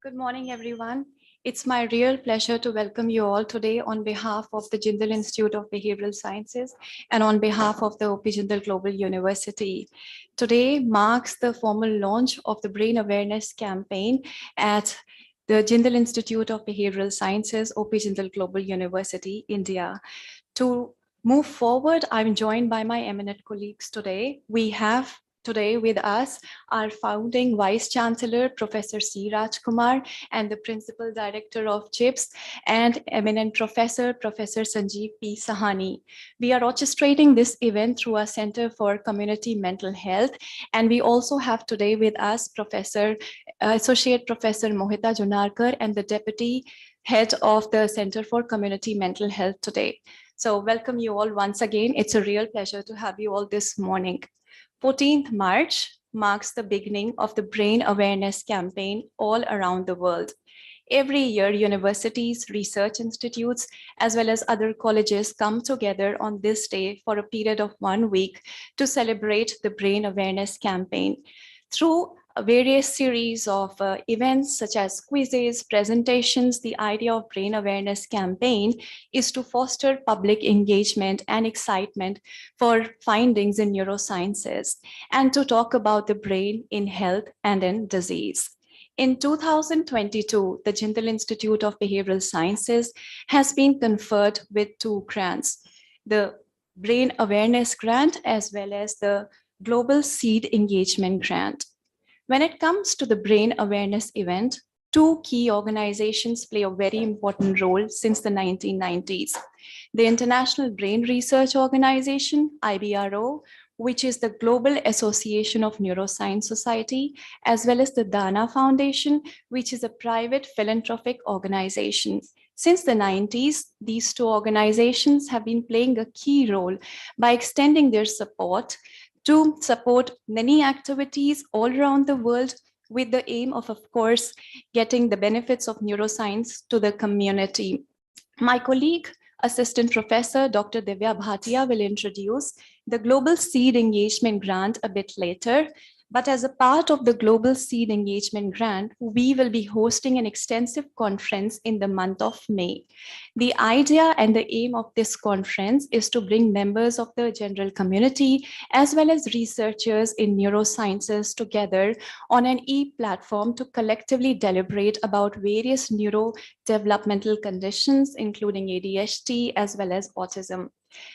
Good morning, everyone. It's my real pleasure to welcome you all today on behalf of the Jindal Institute of Behavioral Sciences and on behalf of the OP Jindal Global University. Today marks the formal launch of the Brain Awareness Campaign at the Jindal Institute of Behavioral Sciences, OP Jindal Global University, India. To move forward, I'm joined by my eminent colleagues today. We have today with us our founding Vice Chancellor, Professor C. Rajkumar, and the Principal Director of CHIPS, and eminent Professor, Professor Sanjeev P. Sahani. We are orchestrating this event through our Center for Community Mental Health, and we also have today with us Associate Professor Mohita Junarkar and the Deputy Head of the Center for Community Mental Health today. So welcome you all once again. It's a real pleasure to have you all this morning. 14th March marks the beginning of the Brain Awareness Campaign all around the world. Every year, universities, research institutes, as well as other colleges come together on this day for a period of 1 week to celebrate the Brain Awareness Campaign. Through various series of events such as quizzes, presentations, the idea of Brain Awareness Campaign is to foster public engagement and excitement for findings in neurosciences and to talk about the brain in health and in disease. In 2022, the Jindal Institute of Behavioral Sciences has been conferred with 2 grants, the Brain Awareness Grant as well as the Global Seed Engagement Grant. When it comes to the Brain Awareness event, 2 key organizations play a very important role since the 1990s. The International Brain Research Organization, IBRO, which is the Global Association of Neuroscience Society, as well as the Dana Foundation, which is a private philanthropic organization. Since the 90s, these 2 organizations have been playing a key role by extending their support to support many activities all around the world with the aim of course, getting the benefits of neuroscience to the community. My colleague, Assistant Professor Dr. Divya Bhatia will introduce the Global Seed Engagement Grant a bit later. But as a part of the Global Seed Engagement Grant, we will be hosting an extensive conference in the month of May. The idea and the aim of this conference is to bring members of the general community as well as researchers in neurosciences together on an e-platform to collectively deliberate about various neurodevelopmental conditions, including ADHD as well as autism.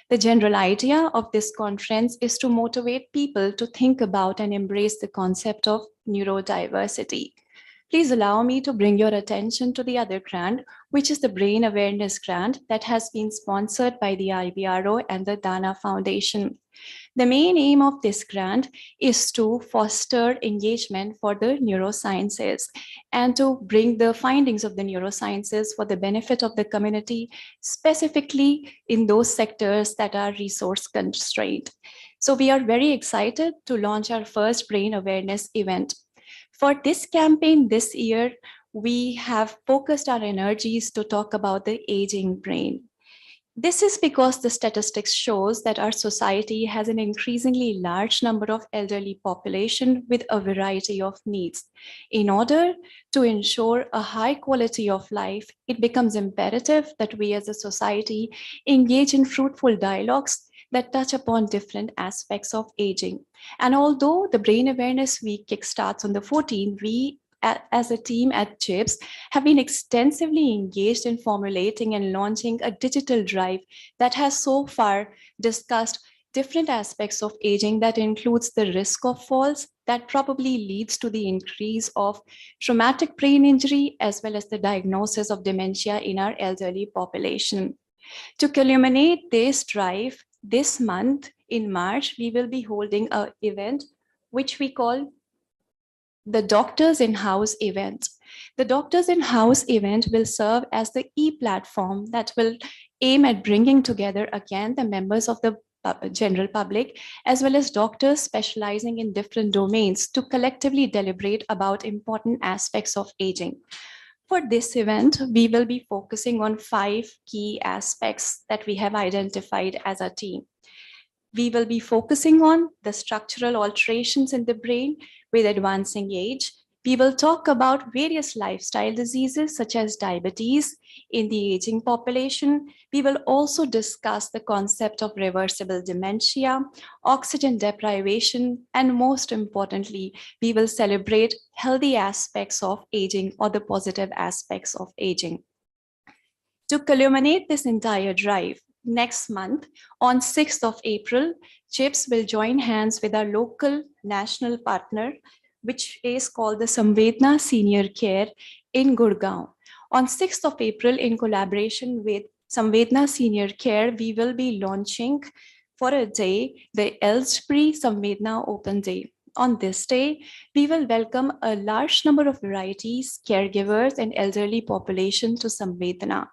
The general idea of this conference is to motivate people to think about and embrace the concept of neurodiversity. Please allow me to bring your attention to the other grant, which is the Brain Awareness Grant that has been sponsored by the IBRO and the Dana Foundation. The main aim of this grant is to foster engagement for the neurosciences and to bring the findings of the neurosciences for the benefit of the community, specifically in those sectors that are resource constrained. So we are very excited to launch our first Brain Awareness event. For this campaign this year, we have focused our energies to talk about the aging brain. This is because the statistics shows that our society has an increasingly large number of elderly population with a variety of needs. In order to ensure a high quality of life, it becomes imperative that we as a society engage in fruitful dialogues that touch upon different aspects of aging. And although the Brain Awareness Week kickstarts on the 14th, we as a team at CHIPS have been extensively engaged in formulating and launching a digital drive that has so far discussed different aspects of aging that includes the risk of falls that probably leads to the increase of traumatic brain injury as well as the diagnosis of dementia in our elderly population. To culminate this drive, this month in March, we will be holding an event which we call the Doctors in-House event. The Doctors in-House event will serve as the e-platform that will aim at bringing together again the members of the general public as well as doctors specializing in different domains to collectively deliberate about important aspects of aging. For this event, we will be focusing on 5 key aspects that we have identified as a team. We will be focusing on the structural alterations in the brain with advancing age. We will talk about various lifestyle diseases such as diabetes in the aging population. We will also discuss the concept of reversible dementia, oxygen deprivation, and most importantly, we will celebrate healthy aspects of aging or the positive aspects of aging. To culminate this entire drive, next month on 6th of April, CHIPS will join hands with our local national partner, which is called the Samvedna Senior Care in Gurgaon. On 6th of April, in collaboration with Samvedna Senior Care, we will be launching for a day the Elsbury Samvedna Open Day. On this day, we will welcome a large number of varieties, caregivers, and elderly population to Samvedna.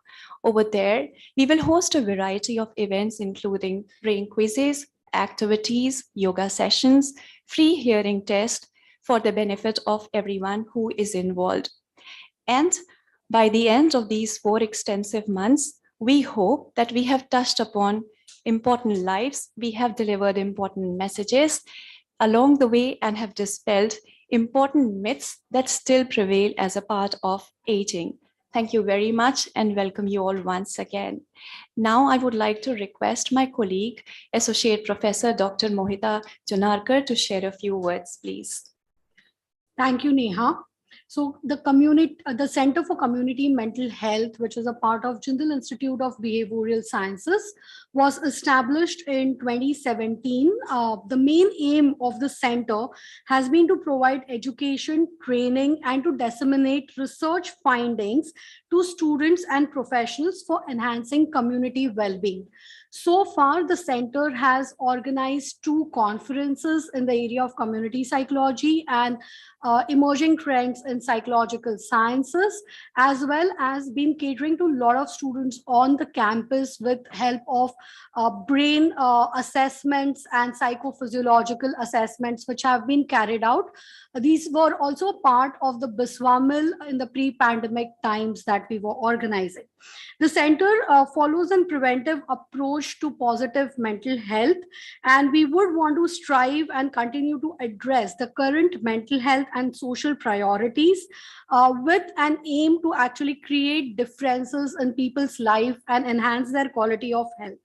Over there, we will host a variety of events, including brain quizzes, activities, yoga sessions, free hearing tests for the benefit of everyone who is involved. And by the end of these 4 extensive months, we hope that we have touched upon important lives, we have delivered important messages along the way and have dispelled important myths that still prevail as a part of aging. Thank you very much and welcome you all once again. Now I would like to request my colleague, Associate Professor Dr. Mohita Jonarkar to share a few words, please. Thank you, Neha. So the Center for Community Mental Health, which is a part of Jindal Institute of Behavioral Sciences, was established in 2017. The main aim of the center has been to provide education, training, and to disseminate research findings to students and professionals for enhancing community well-being. So far, the center has organized 2 conferences in the area of community psychology and emerging trends in psychological sciences, as well as been catering to a lot of students on the campus with help of brain assessments and psychophysiological assessments which have been carried out. These were also part of the Biswamil in the pre-pandemic times that we were organizing. The center follows a preventive approach to positive mental health, and we would want to strive and continue to address the current mental health and social priorities with an aim to actually create differences in people's life and enhance their quality of health.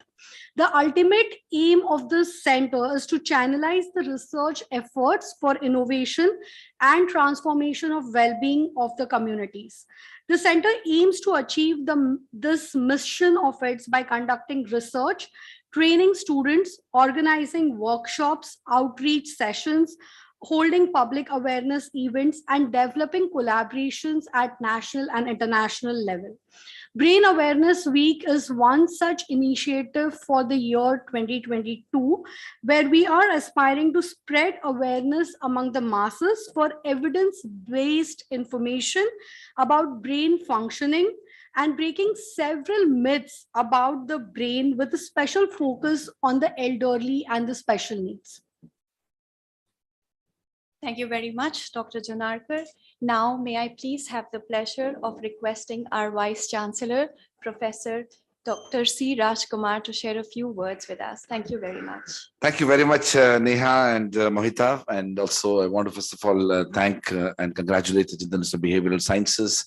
The ultimate aim of this center is to channelize the research efforts for innovation and transformation of well-being of the communities. The center aims to achieve this mission of its by conducting research, training students, organizing workshops, outreach sessions, holding public awareness events, and developing collaborations at national and international level. Brain Awareness Week is one such initiative for the year 2022, where we are aspiring to spread awareness among the masses for evidence-based information about brain functioning and breaking several myths about the brain with a special focus on the elderly and the special needs. Thank you very much, Dr. Jonarkar. Now, may I please have the pleasure of requesting our Vice Chancellor, Professor Dr. C. Rajkumar, to share a few words with us. Thank you very much. Thank you very much, Neha and Mohita. And also, I want to first of all thank and congratulate the Jindal Institute of Behavioral Sciences.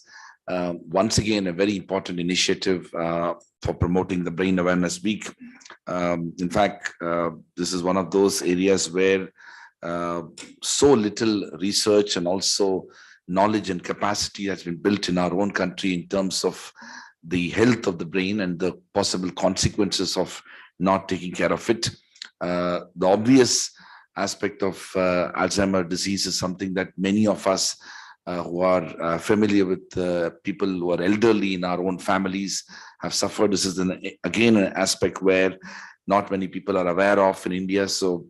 Once again, a very important initiative for promoting the Brain Awareness Week. In fact, this is one of those areas where so little research and also knowledge and capacity has been built in our own country in terms of the health of the brain and the possible consequences of not taking care of it. The obvious aspect of Alzheimer's disease is something that many of us who are familiar with people who are elderly in our own families have suffered. This is again an aspect where not many people are aware of in India. So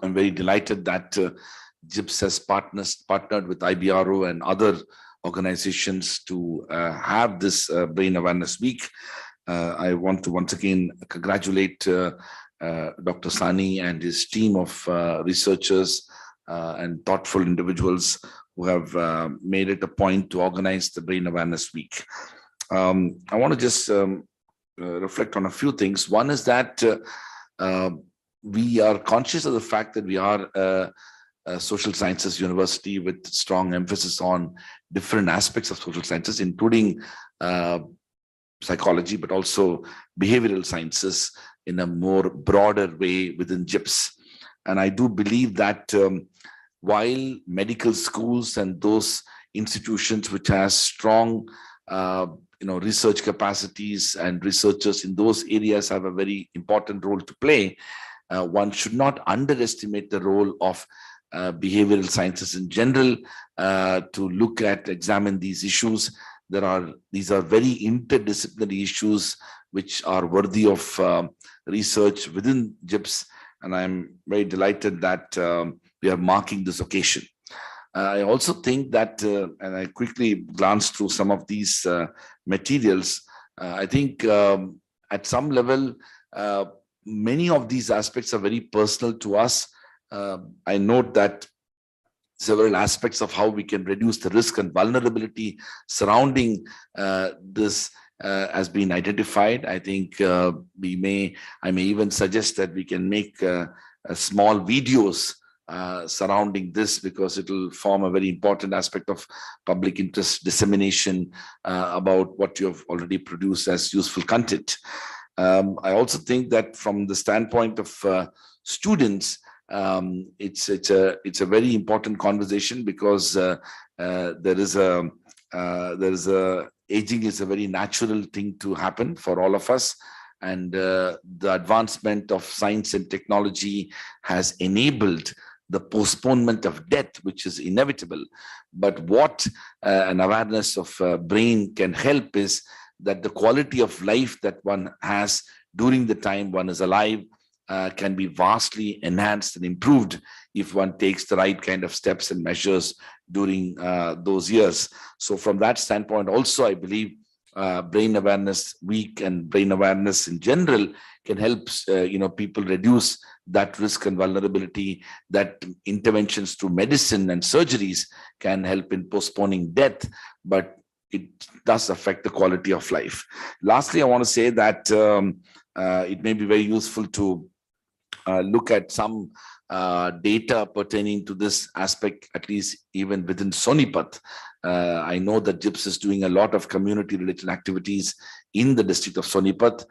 I'm very delighted that JIPS has partnered with IBRO and other organizations to have this Brain Awareness Week. I want to once again congratulate Dr. Sani and his team of researchers and thoughtful individuals who have made it a point to organize the Brain Awareness Week. I want to just reflect on a few things. One is that we are conscious of the fact that we are social sciences university with strong emphasis on different aspects of social sciences, including psychology, but also behavioral sciences in a more broader way within JIPS. And I do believe that while medical schools and those institutions which has strong research capacities and researchers in those areas have a very important role to play, one should not underestimate the role of behavioral sciences in general to look at, examine these issues. These are very interdisciplinary issues which are worthy of research within JIPS, and I'm very delighted that we are marking this occasion. I also think that, and I quickly glanced through some of these materials, I think at some level, many of these aspects are very personal to us. I note that several aspects of how we can reduce the risk and vulnerability surrounding this has been identified. I think I may even suggest that we can make small videos surrounding this, because it will form a very important aspect of public interest dissemination about what you have already produced as useful content. I also think that from the standpoint of students, it's a very important conversation, because there is a aging is a very natural thing to happen for all of us, and the advancement of science and technology has enabled the postponement of death, which is inevitable. But what an awareness of brain can help is that the quality of life that one has during the time one is alive can be vastly enhanced and improved if one takes the right kind of steps and measures during those years. So from that standpoint also, I believe Brain Awareness Week and brain awareness in general can help people reduce that risk and vulnerability, that interventions through medicine and surgeries can help in postponing death, but it does affect the quality of life. Lastly, I want to say that it may be very useful to look at some data pertaining to this aspect, at least even within Sonipat. I know that JIPS is doing a lot of community-related activities in the district of Sonipat.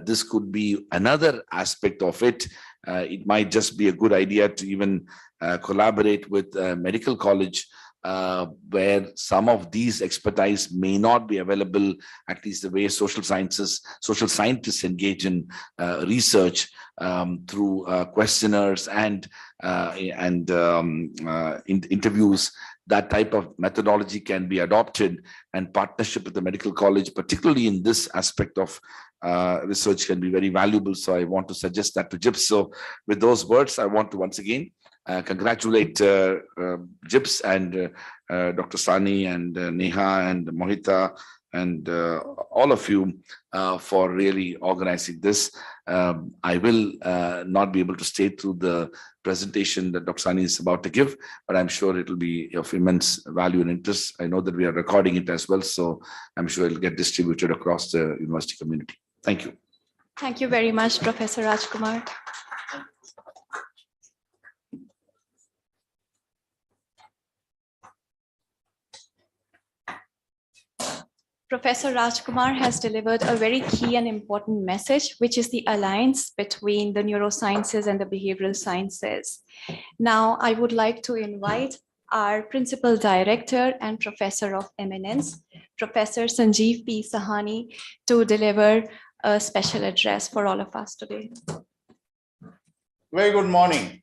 This could be another aspect of it. It might just be a good idea to even collaborate with a medical college where some of these expertise may not be available, at least the way social scientists engage in research through questionnaires and interviews. That type of methodology can be adopted, and partnership with the medical college, particularly in this aspect of research, can be very valuable. So I want to suggest that to JIPS. So with those words, I want to once again congratulate JIPS and Dr. Sani and Neha and Mohita and all of you for really organizing this. I will not be able to stay through the presentation that Dr. Sani is about to give, but I'm sure it will be of immense value and interest. I know that we are recording it as well, so I'm sure it will get distributed across the university community. Thank you. Thank you very much, Professor Rajkumar. Professor Rajkumar has delivered a very key and important message, which is the alliance between the neurosciences and the behavioral sciences. Now, I would like to invite our Principal Director and Professor of Eminence, Professor Sanjeev P. Sahani, to deliver a special address for all of us today. Very good morning.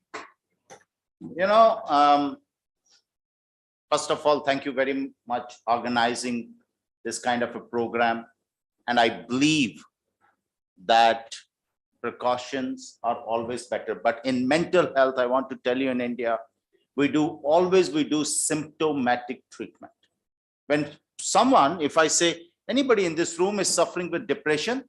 First of all, thank you very much for organizing this kind of a program. And I believe that precautions are always better. But in mental health, I want to tell you, in India, we do symptomatic treatment. When someone, if I say anybody in this room is suffering with depression,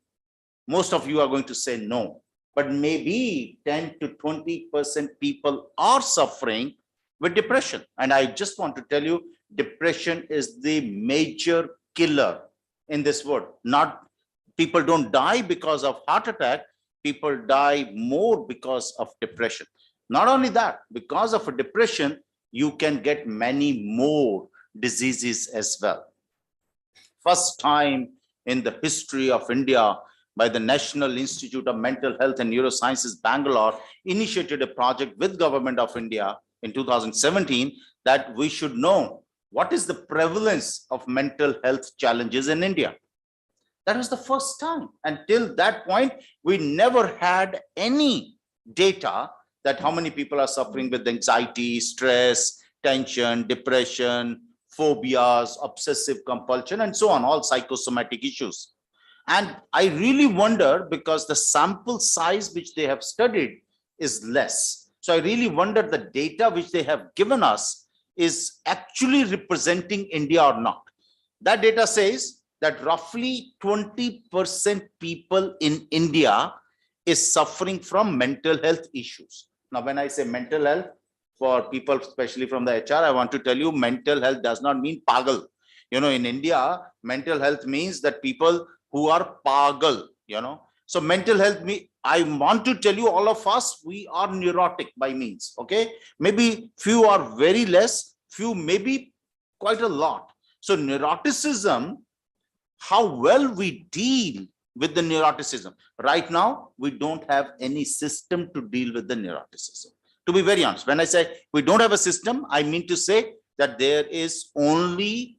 most of you are going to say no. But maybe 10 to 20% people are suffering with depression. And I just want to tell you, depression is the major killer in this world. Not people don't die because of heart attack, people die more because of depression. Not only that, because of a depression, you can get many more diseases as well. First time in the history of India, by the National Institute of Mental Health and Neurosciences, Bangalore, initiated a project with Government of India in 2017 that we should know what is the prevalence of mental health challenges in India. That was the first time. Until that point, we never had any data that how many people are suffering with anxiety, stress, tension, depression, phobias, obsessive compulsion, and so on, all psychosomatic issues. And I really wonder, because the sample size which they have studied is less. So I really wonder the data which they have given us is actually representing India or not. That data says that roughly 20% people in India is suffering from mental health issues. Now, when I say mental health, for people, especially from the HR, I want to tell you, mental health does not mean pagal. In India, mental health means that people who are pagal, So mental health, I want to tell you, all of us, we are neurotic by means, okay? Maybe few are very less, few maybe quite a lot. So neuroticism, how well we deal with the neuroticism. Right now, we don't have any system to deal with the neuroticism. To be very honest, when I say we don't have a system, I mean to say that there is only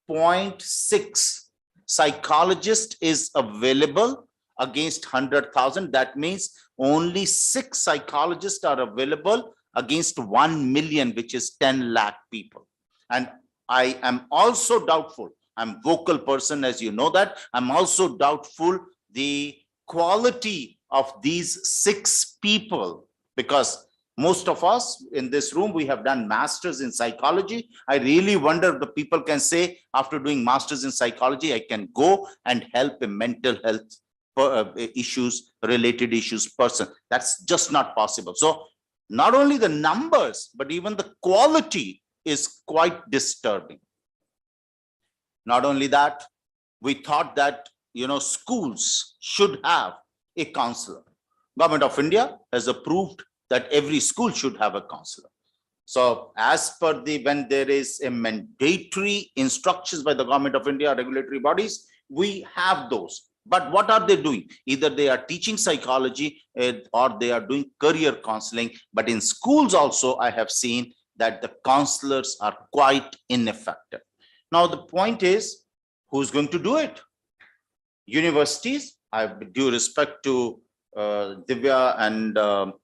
0.6 psychologist is available against 100,000. That means only 6 psychologists are available against 1 million, which is 10 lakh people. And I am also doubtful. I'm a vocal person, as you know that. I'm also doubtful the quality of these 6 people, because most of us in this room, we have done masters in psychology. I really wonder if the people can say, after doing masters in psychology, I can go and help a mental health related issues person. That's just not possible. So not only the numbers, but even the quality is quite disturbing. Not only that, we thought that, schools should have a counselor. Government of India has approved that every school should have a counselor. So as per when there is a mandatory instructions by the Government of India, regulatory bodies, we have those. But what are they doing? Either they are teaching psychology or they are doing career counseling. But in schools also, I have seen that the counselors are quite ineffective. Now, the point is, who's going to do it? Universities. I have due respect to Divya and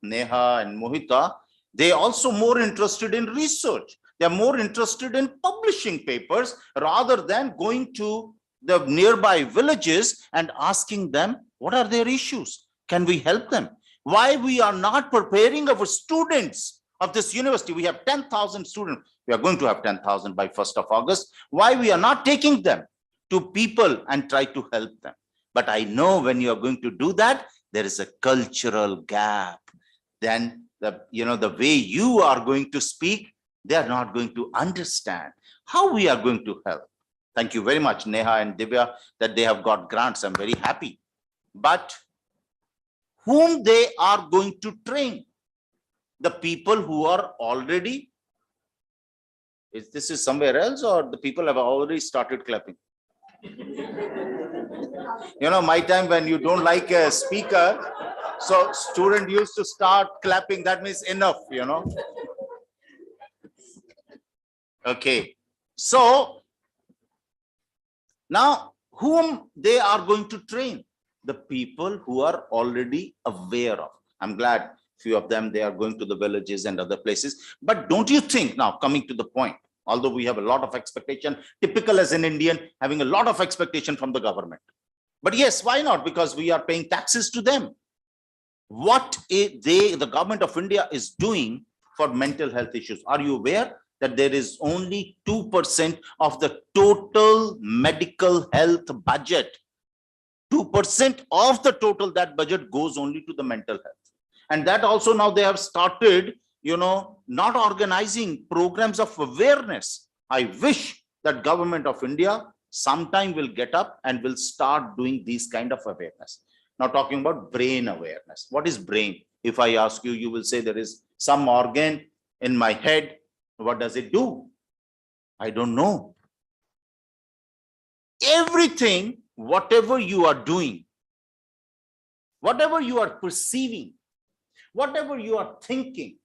Neha and Mohita. They also more interested in research. They're more interested in publishing papers rather than going to the nearby villages and asking them, what are their issues? Can we help them? Why we are not preparing our students of this university? We have 10,000 students. We are going to have 10,000 by 1st of August. Why we are not taking them to people and try to help them? But I know when you are going to do that, there is a cultural gap. Then the way you are going to speak, they are not going to understand how we are going to help. Thank you very much, Neha and Divya, that they have got grants. I'm very happy. But whom they are going to train? The people who are already, this is somewhere else, or the people have already started clapping? My time when you don't like a speaker, so student used to start clapping. That means enough, Okay. So now whom they are going to train? The people who are already aware of. I'm glad few of them, they are going to the villages and other places. But don't you think, now coming to the point, although we have a lot of expectation, typical as an Indian, having a lot of expectation from the government. But yes, why not? Because we are paying taxes to them. What the Government of India is doing for mental health issues. Are you aware that there is only 2% of the total medical health budget? 2% of the total, that budget goes only to the mental health. And that also now they have started, not organizing programs of awareness. I wish that Government of India sometime will get up and will start doing these kind of awareness. Now talking about brain awareness. What is brain? If I ask you, you will say there is some organ in my head. What does it do? I don't know. Everything, whatever you are doing, whatever you are perceiving, whatever you are thinking,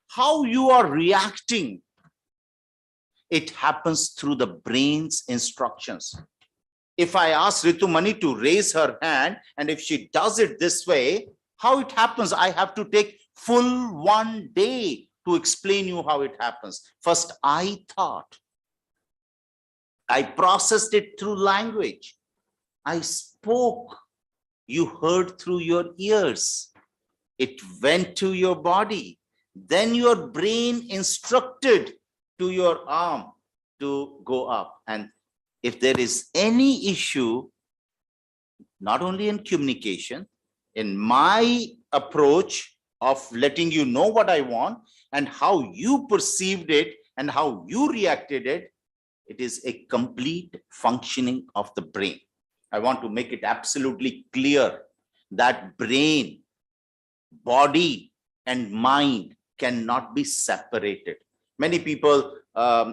how you are reacting, it happens through the brain's instructions. If I ask Ritumani to raise her hand, and if she does it this way, how it happens, I have to take full 1 day to explain you how it happens. First, I thought. I processed it through language. I spoke. You heard through your ears. It went to your body. Then your brain instructed to your arm to go up. And if there is any issue, not only in communication, in my approach of letting you know what I want and how you perceived it and how you reacted it, it is a complete functioning of the brain. I want to make it absolutely clear that brain, body, and mind cannot be separated. Many people,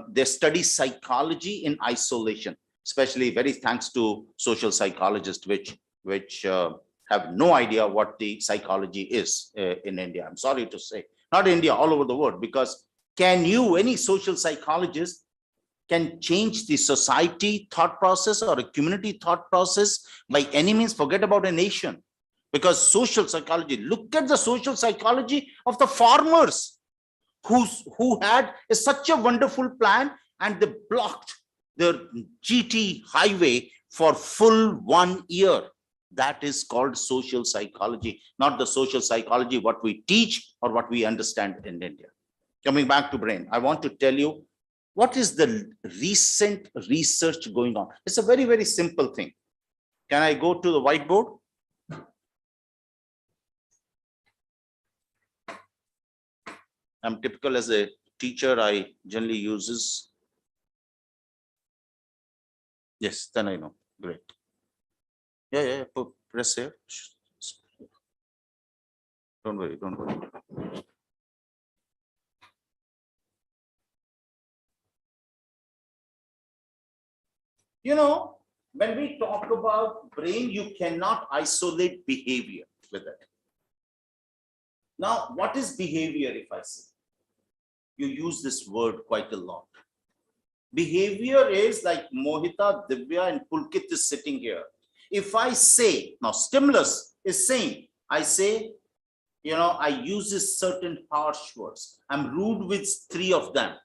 they study psychology in isolation, especially very thanks to social psychologists, which have no idea what the psychology is in India. I'm sorry to say, not India, all over the world, because any social psychologist can change the society thought process or a community thought process by any means, forget about a nation. Because social psychology, look at the social psychology of the farmers who had such a wonderful plan, and they blocked the GT highway for full 1 year. That is called social psychology, not the social psychology what we teach or what we understand in India. Coming back to brain, I want to tell you what is the recent research going on. It's a very, very simple thing. Can I go to the whiteboard? I'm typical as a teacher, I generally uses. Yes, then I know. Great. Yeah, press here. Don't worry, don't worry. You know, when we talk about brain, you cannot isolate behavior with it. Now, what is behavior if I say? You use this word quite a lot. Behavior is like Mohita, Divya, and Pulkit is sitting here. If I say, now stimulus is saying, I say, I use this certain harsh words. I'm rude with 3 of them.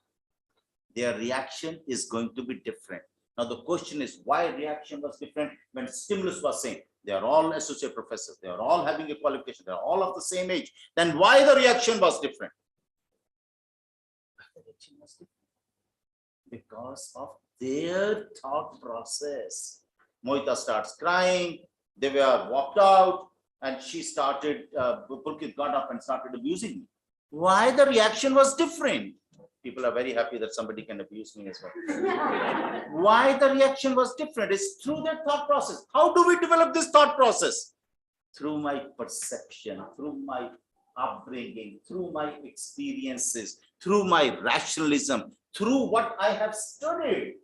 Their reaction is going to be different. Now the question is why reaction was different when stimulus was saying they are all associate professors, they are all having a qualification, they are all of the same age. Then why the reaction was different? Because of their thought process. Mohita starts crying, Divya walked out, and she started, Pulkit got up and started abusing me. Why the reaction was different? People are very happy that somebody can abuse me as well. Why the reaction was different is through their thought process. How do we develop this thought process? Through my perception, through my upbringing, through my experiences, through my rationalism, through what I have studied,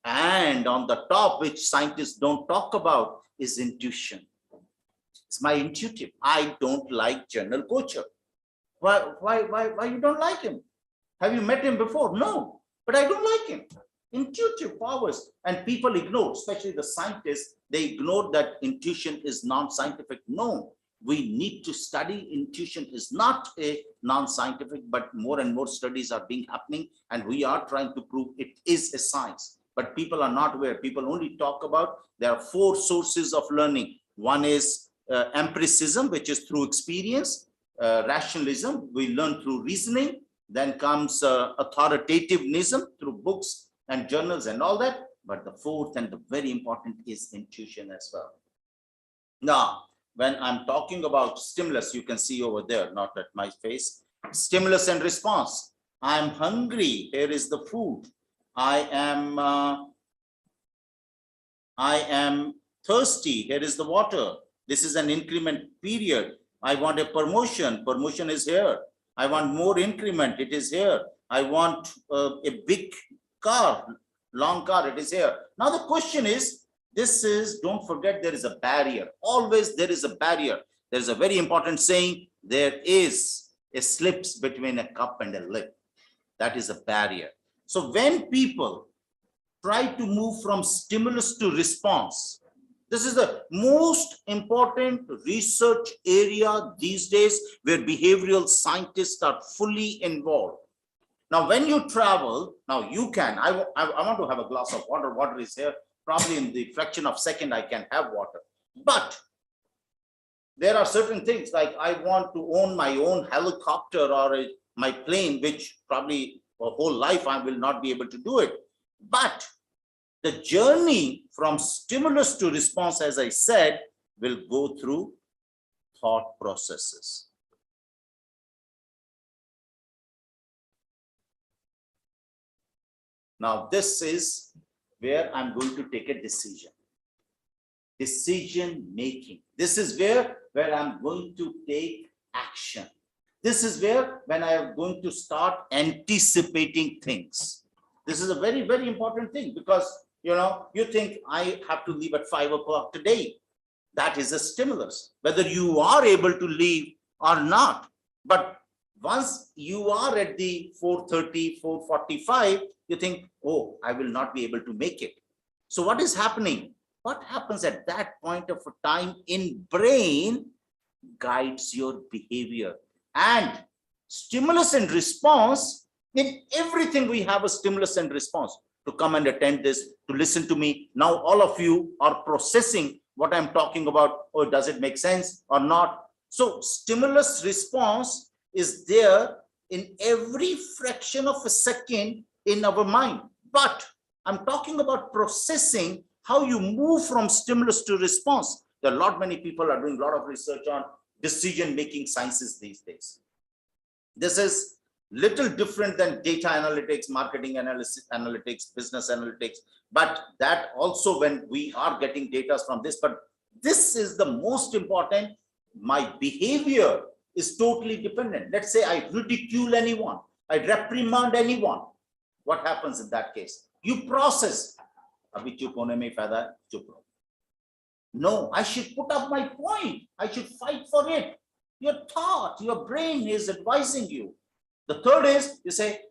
and on the top, which scientists don't talk about, is intuition. It's my intuitive. I don't like General Kocher. Why you don't like him? Have you met him before? No, but I don't like him. Intuitive powers, and people ignore, especially the scientists, they ignore that intuition is non-scientific. No, we need to study. Intuition is not a non-scientific, but more and more studies are being happening, and we are trying to prove it is a science. But people are not aware. People only talk about there are 4 sources of learning. One is empiricism, which is through experience. Rationalism, we learn through reasoning. Then comes authoritativism through books and journals and all that. But the 4th and the very important is intuition as well. Now, when I'm talking about stimulus, you can see over there, not at my face, stimulus and response. I'm hungry. Here is the food. I am thirsty. Here is the water. This is an increment period. I want a promotion. Promotion is here. I want more increment. It is here. I want a big car, long car. It is here. Now the question is, don't forget, there is a barrier. Always there is a barrier. There is a very important saying, there is a slips between a cup and a lip. That is a barrier. So when people try to move from stimulus to response, this is the most important research area these days where behavioral scientists are fully involved. Now, when you travel, now you can, I want to have a glass of water. Water is here. Probably in the fraction of a second, I can have water. But there are certain things like I want to own my own helicopter or my plane, which probably for whole life I will not be able to do it. But the journey from stimulus to response, as I said, will go through thought processes. Now, this is where I'm going to take a decision. Decision making. This is where I'm going to take action. This is where when I am going to start anticipating things. This is a very, very important thing because you think I have to leave at 5 o'clock today. That is a stimulus, whether you are able to leave or not. But once you are at the 4:30, 4:45, you think, oh, I will not be able to make it. So what is happening? What happens at that point of time in brain guides your behavior. And stimulus and response, in everything we have a stimulus and response. To come and attend this, to listen to me. Now all of you are processing what I'm talking about. Or does it make sense or not? So stimulus response is there in every fraction of a second in our mind. But I'm talking about processing, how you move from stimulus to response. There are a lot many people are doing a lot of research on decision-making sciences these days. This is little different than data analytics, marketing analytics, business analytics, but that also when we are getting data from this, but this is the most important. My behavior is totally dependent. Let's say I ridicule anyone, I reprimand anyone. What happens in that case? You process. No, I should put up my point. I should fight for it. Your thought, your brain is advising you. The third is you say,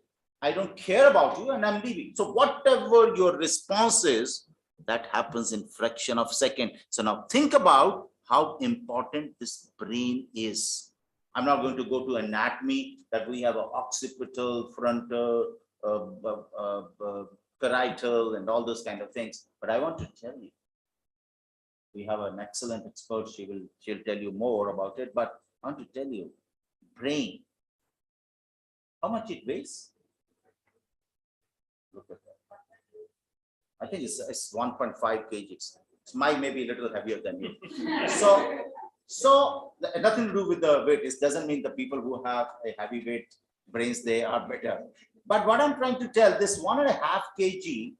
I don't care about you and I'm leaving. So whatever your response is, that happens in fraction of a second. So now think about how important this brain is. I'm not going to go to anatomy that we have an occipital, frontal, parietal and all those kind of things. But I want to tell you, we have an excellent expert. She'll tell you more about it. But I want to tell you, brain, how much it weighs? Look at that. I think it's 1.5 kgs. It's maybe a little heavier than you. So nothing to do with the weight. It doesn't mean the people who have a heavyweight brains, they are better. But what I'm trying to tell, this 1.5 kg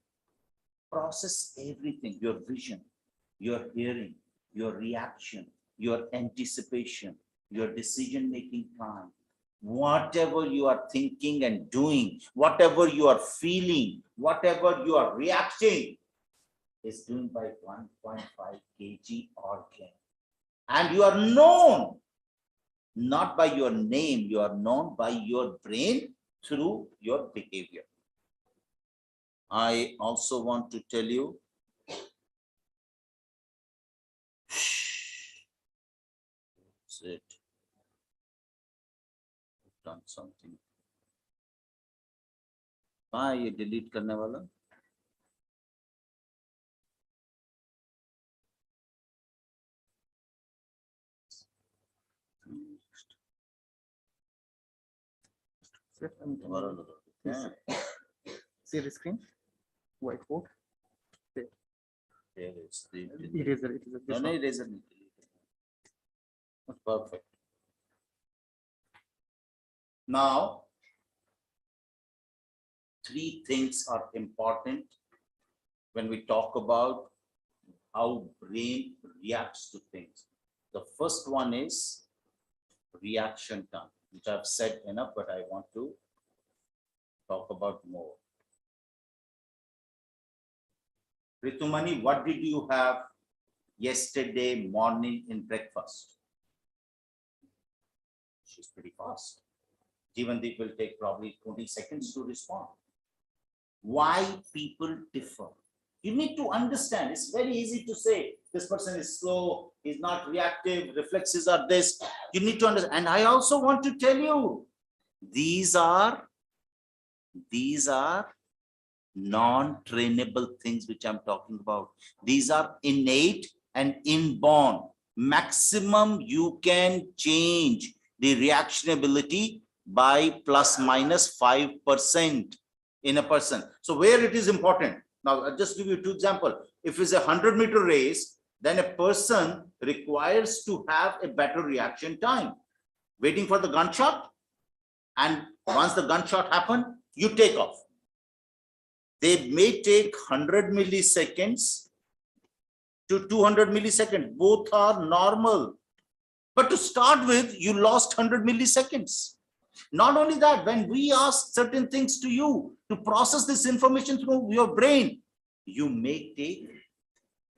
process everything, your vision, your hearing, your reaction, your anticipation, your decision-making time, whatever you are thinking and doing, whatever you are feeling, whatever you are reacting is doing by 1.5 kg organ. And you are known not by your name, you are known by your brain through your behavior. I also want to tell you, that's it. I've done something. हाँ ये delete करने वाला. See the screen? Whiteboard. There is the Eraser. It is no, eraser. Perfect. Now, 3 things are important when we talk about how brain reacts to things. The first one is reaction time, which I've said enough, but I want to talk about more. Ritumani, what did you have yesterday morning in breakfast? She's pretty fast. Jeevandeep will take probably 20 seconds to respond. Why people differ? You need to understand. It's very easy to say this person is slow, he's not reactive, reflexes are this. You need to understand. And I also want to tell you, these are non-trainable things which I'm talking about. These are innate and inborn. Maximum you can change the reactionability by plus minus 5% in a person. So where it is important. Now I'll just give you 2 examples. If it's a 100-meter race, then a person requires to have a better reaction time. Waiting for the gunshot, and once the gunshot happens, you take off. They may take 100 milliseconds to 200 milliseconds. Both are normal. But to start with, you lost 100 milliseconds. Not only that, when we ask certain things to you to process this information through your brain, you may take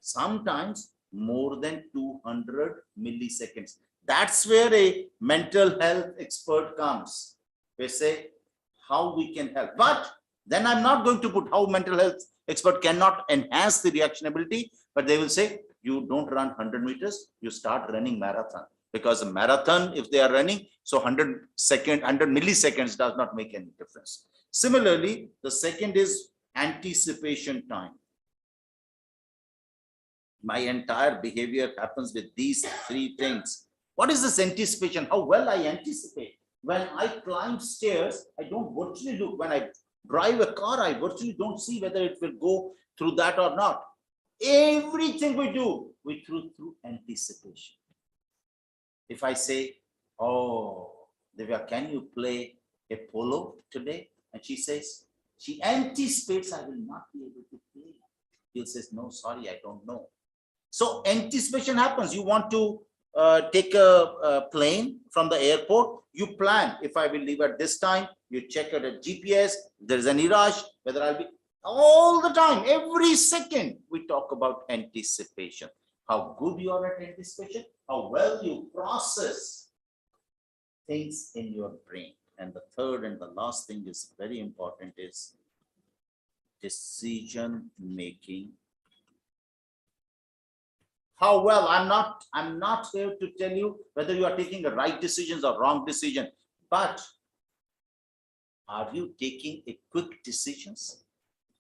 sometimes more than 200 milliseconds. That's where a mental health expert comes. They say how we can help. But then I'm not going to put how mental health expert cannot enhance the reactionability, but they will say, you don't run 100 meters, you start running marathon. Because a marathon, if they are running, so 100 milliseconds does not make any difference. Similarly, the second is anticipation time. My entire behavior happens with these 3 things. What is this anticipation? How well I anticipate. When I climb stairs, I don't virtually look. When I drive a car, I virtually don't see whether it will go through that or not. Everything we do, we through anticipation. If I say, oh, Divya, can you play a polo today? And she says, she anticipates I will not be able to play. He says, no, sorry, I don't know. So anticipation happens. You want to take a plane from the airport, you plan, if I will leave at this time, you check at a GPS, if there is any rush, whether I'll be, all the time, every second, we talk about anticipation. How good you are at anticipation, how well you process things in your brain. And the third and the last thing is very important, is decision making. How well, I'm not here to tell you whether you are taking the right decisions or wrong decision, but are you taking a quick decisions?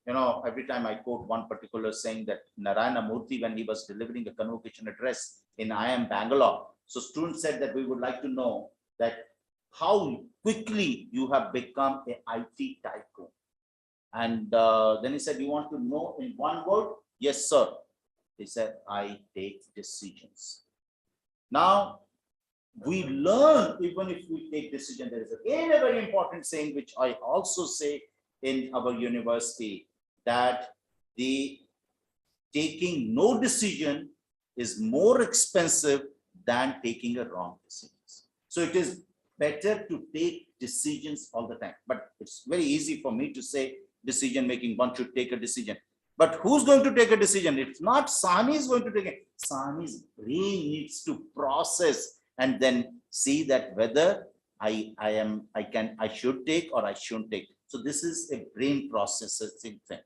You know, every time I quote one particular saying that Narayana Murthy, when he was delivering a convocation address in IIM Bangalore, so students said that we would like to know that how quickly you have become a IT tycoon. And then he said, you want to know in one word? Yes, sir. He said, I take decisions. Now, we learn, even if we take decision, there is again a very important saying, which I also say in our university, that the taking no decision is more expensive than taking a wrong decision. So it is better to take decisions all the time. But it's very easy for me to say decision making, one should take a decision. But who's going to take a decision? It's not Sahani is going to take it. Sahani's brain needs to process and then see that whether I should take or I shouldn't take. So this is a brain processing thing.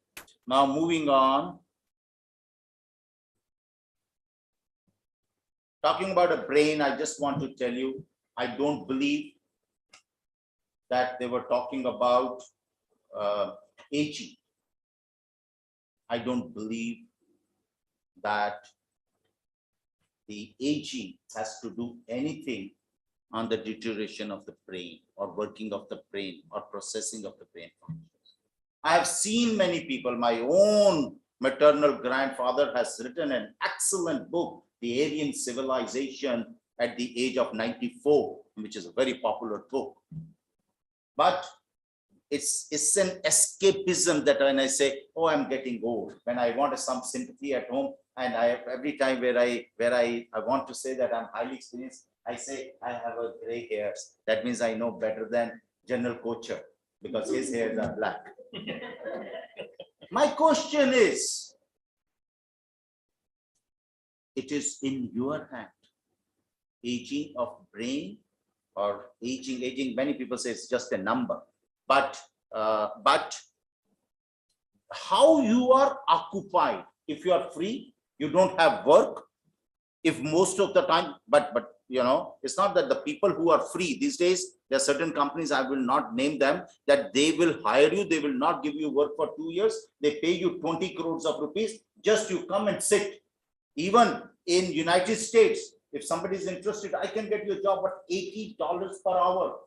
Now moving on. Talking about a brain, I just want to tell you, I don't believe that they were talking about aging. I don't believe that the aging has to do anything on the deterioration of the brain or working of the brain or processing of the brain functions. I have seen many people, my own maternal grandfather has written an excellent book, The Aryan Civilization, at the age of 94, which is a very popular book. But it's an escapism that when I say, oh, I'm getting old, when I want some sympathy at home, and I every time where I want to say that I'm highly experienced, I say I have a gray hairs. That means I know better than General Kocher because his hairs are black. My question is, it is in your hand. Aging of brain or aging, many people say it's just a number. But how you are occupied, if you are free, you don't have work, if most of the time, but you know, it's not that the people who are free these days, there are certain companies, I will not name them, that they will hire you, they will not give you work for 2 years, they pay you 20 crores of rupees, just you come and sit. Even in United States, if somebody is interested, I can get you a job at $80 per hour.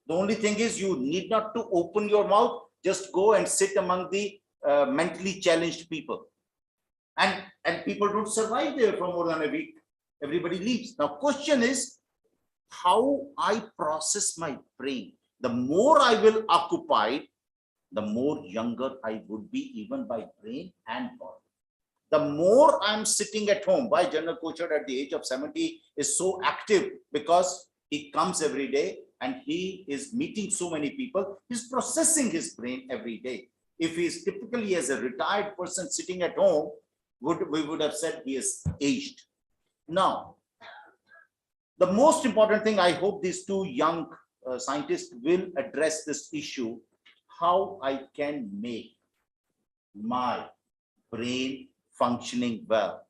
The only thing is you need not to open your mouth, just go and sit among the mentally challenged people. And people don't survive there for more than a week. Everybody leaves. Now, question is how I process my brain. The more I will occupy, the more younger I would be, even by brain and body. The more I'm sitting at home, why General Kocher at the age of 70 is so active, because he comes every day and he is meeting so many people. He's processing his brain every day. If he's typically as a retired person sitting at home, we would have said he is aged. Now, the most important thing, I hope these two young scientists will address this issue, how I can make my brain functioning well.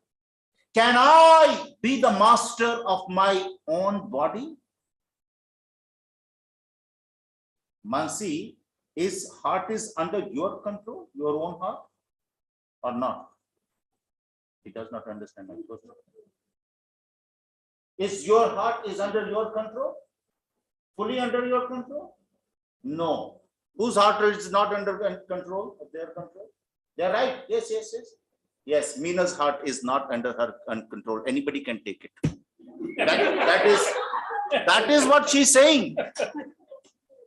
Can I be the master of my own body? Mansi, his heart is under your control, your own heart, or not? He does not understand my question. Is your heart is under your control? Fully under your control? No. Whose heart is not under control, of their control? They're right. Yes, yes, yes. Yes, Meena's heart is not under her control. Anybody can take it. That is what she's saying.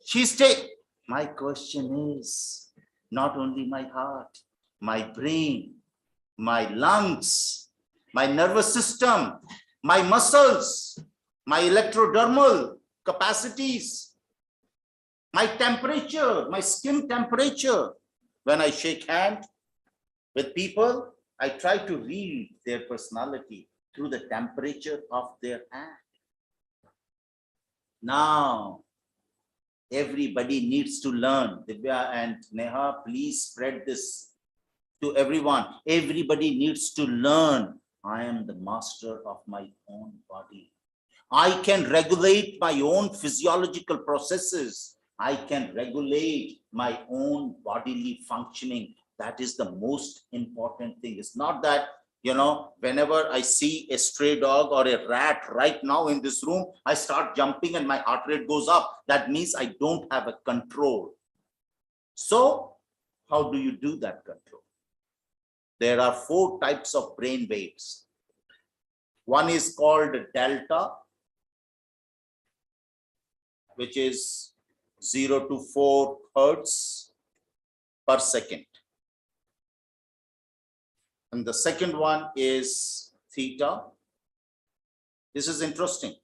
She's saying, my question is not only my heart, my brain, my lungs, my nervous system, my muscles, my electrodermal capacities, my temperature, my skin temperature. When I shake hands with people, I try to read their personality through the temperature of their hand. Now, everybody needs to learn. Divya and Neha, please spread this to everyone. Everybody needs to learn. I am the master of my own body. I can regulate my own physiological processes. I can regulate my own bodily functioning. That is the most important thing. It's not that, you know, whenever I see a stray dog or a rat right now in this room, I start jumping and my heart rate goes up. That means I don't have a control. So how do you do that control? There are 4 types of brain waves. One is called delta, which is 0 to 4 hertz per second. And the second one is theta. This is interesting.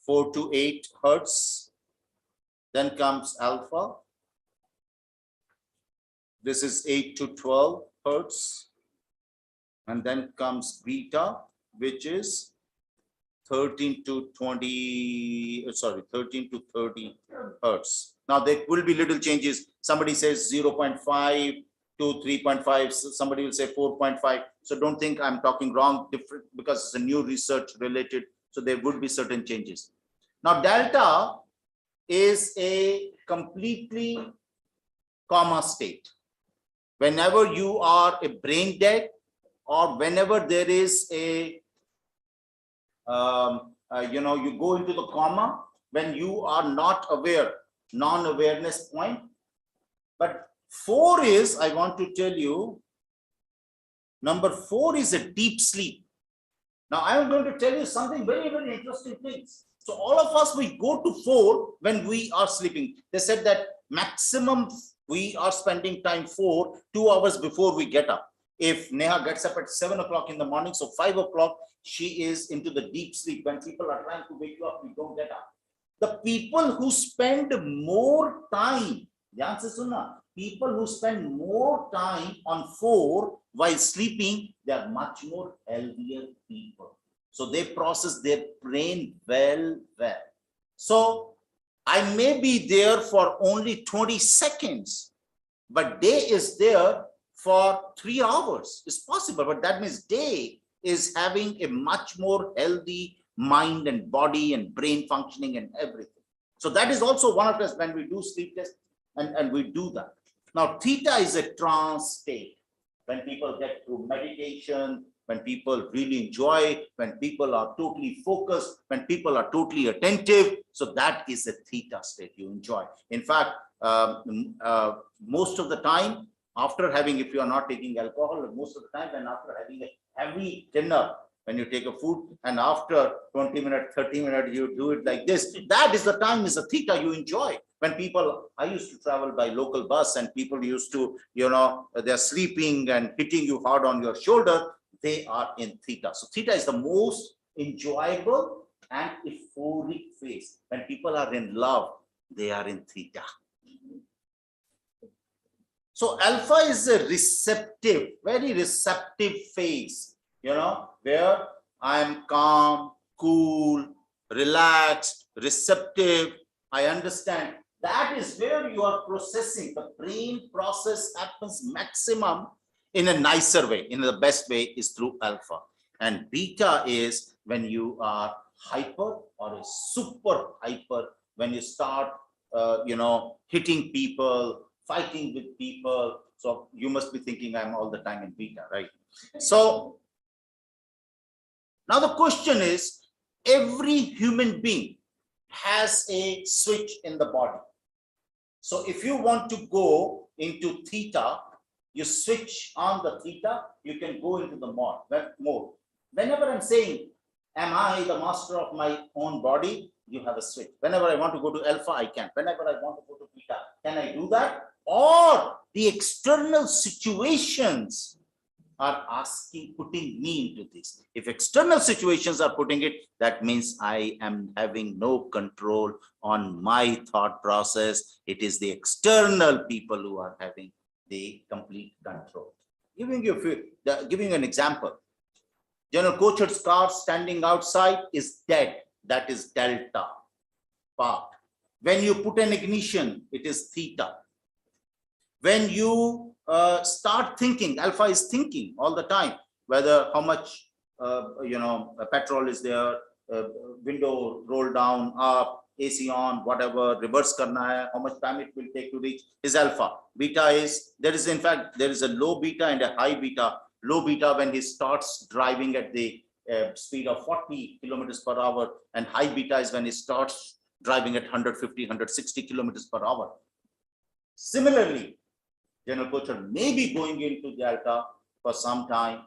4 to 8 hertz. Then comes alpha. This is 8 to 12 hertz. And then comes beta, which is 13 to 30 hertz. Now there will be little changes. Somebody says 0.5 to 3.5, somebody will say 4.5. So don't think I'm talking wrong, different, because it's a new research related. So there would be certain changes. Now delta is a completely coma state. Whenever you are a brain dead, or whenever there is a, you go into the coma, when you are not aware, non-awareness point. But 4 is, I want to tell you, number 4 is a deep sleep. Now I am going to tell you something very, very interesting things. So all of us, we go to 4 when we are sleeping. They said that maximum we are spending time 2 hours before we get up. If Neha gets up at 7 o'clock in the morning, so 5 o'clock, she is into the deep sleep. When people are trying to wake you up, you don't get up. The people who spend more time, people who spend more time on phone while sleeping, they are much more healthier people. So they process their brain well. So I may be there for only 20 seconds, but day is there for 3 hours. It's possible, but that means day is having a much more healthy mind and body and brain functioning and everything. So that is also one of us when we do sleep test, and we do that. Now, theta is a trance state. When people get through meditation, when people really enjoy, when people are totally focused, when people are totally attentive. So that is a theta state you enjoy. In fact, most of the time, after having, if you are not taking alcohol, most of the time, when after having a heavy dinner, when you take a food and after 20 minutes, 30 minutes, you do it like this, that is the time is a theta you enjoy. When people, I used to travel by local bus and people used to, they're sleeping and hitting you hard on your shoulder, they are in theta. So theta is the most enjoyable and euphoric phase. When people are in love, they are in theta. So alpha is a receptive, very receptive phase, where I am calm, cool, relaxed, receptive. I understand. That is where you are processing. The brain process happens maximum in a nicer way, in the best way is through alpha. And beta is when you are hyper or a super hyper, when you start, hitting people, fighting with people. So you must be thinking I'm all the time in beta, right? So now the question is, every human being has a switch in the body. So if you want to go into theta, you switch on the theta, you can go into the mode. Whenever I'm saying, am I the master of my own body? You have a switch. Whenever I want to go to alpha, I can. Whenever I want to go to beta, can I do that? Or the external situations are putting me into this. If external situations are putting it, that means I am having no control on my thought process. It is the external people who are having the complete control. Giving you an example. General Coach's car standing outside is dead. That is delta part. When you put an ignition, it is theta. When you start thinking, alpha is thinking all the time, whether how much petrol is there, window roll down, up, AC on, whatever, reverse karna hai, how much time it will take to reach, is alpha. Beta is, there is a low beta and a high beta. Low beta when he starts driving at the speed of 40 kilometers per hour, and high beta is when he starts driving at 150, 160 kilometers per hour. Similarly, General Coach may be going into delta for some time,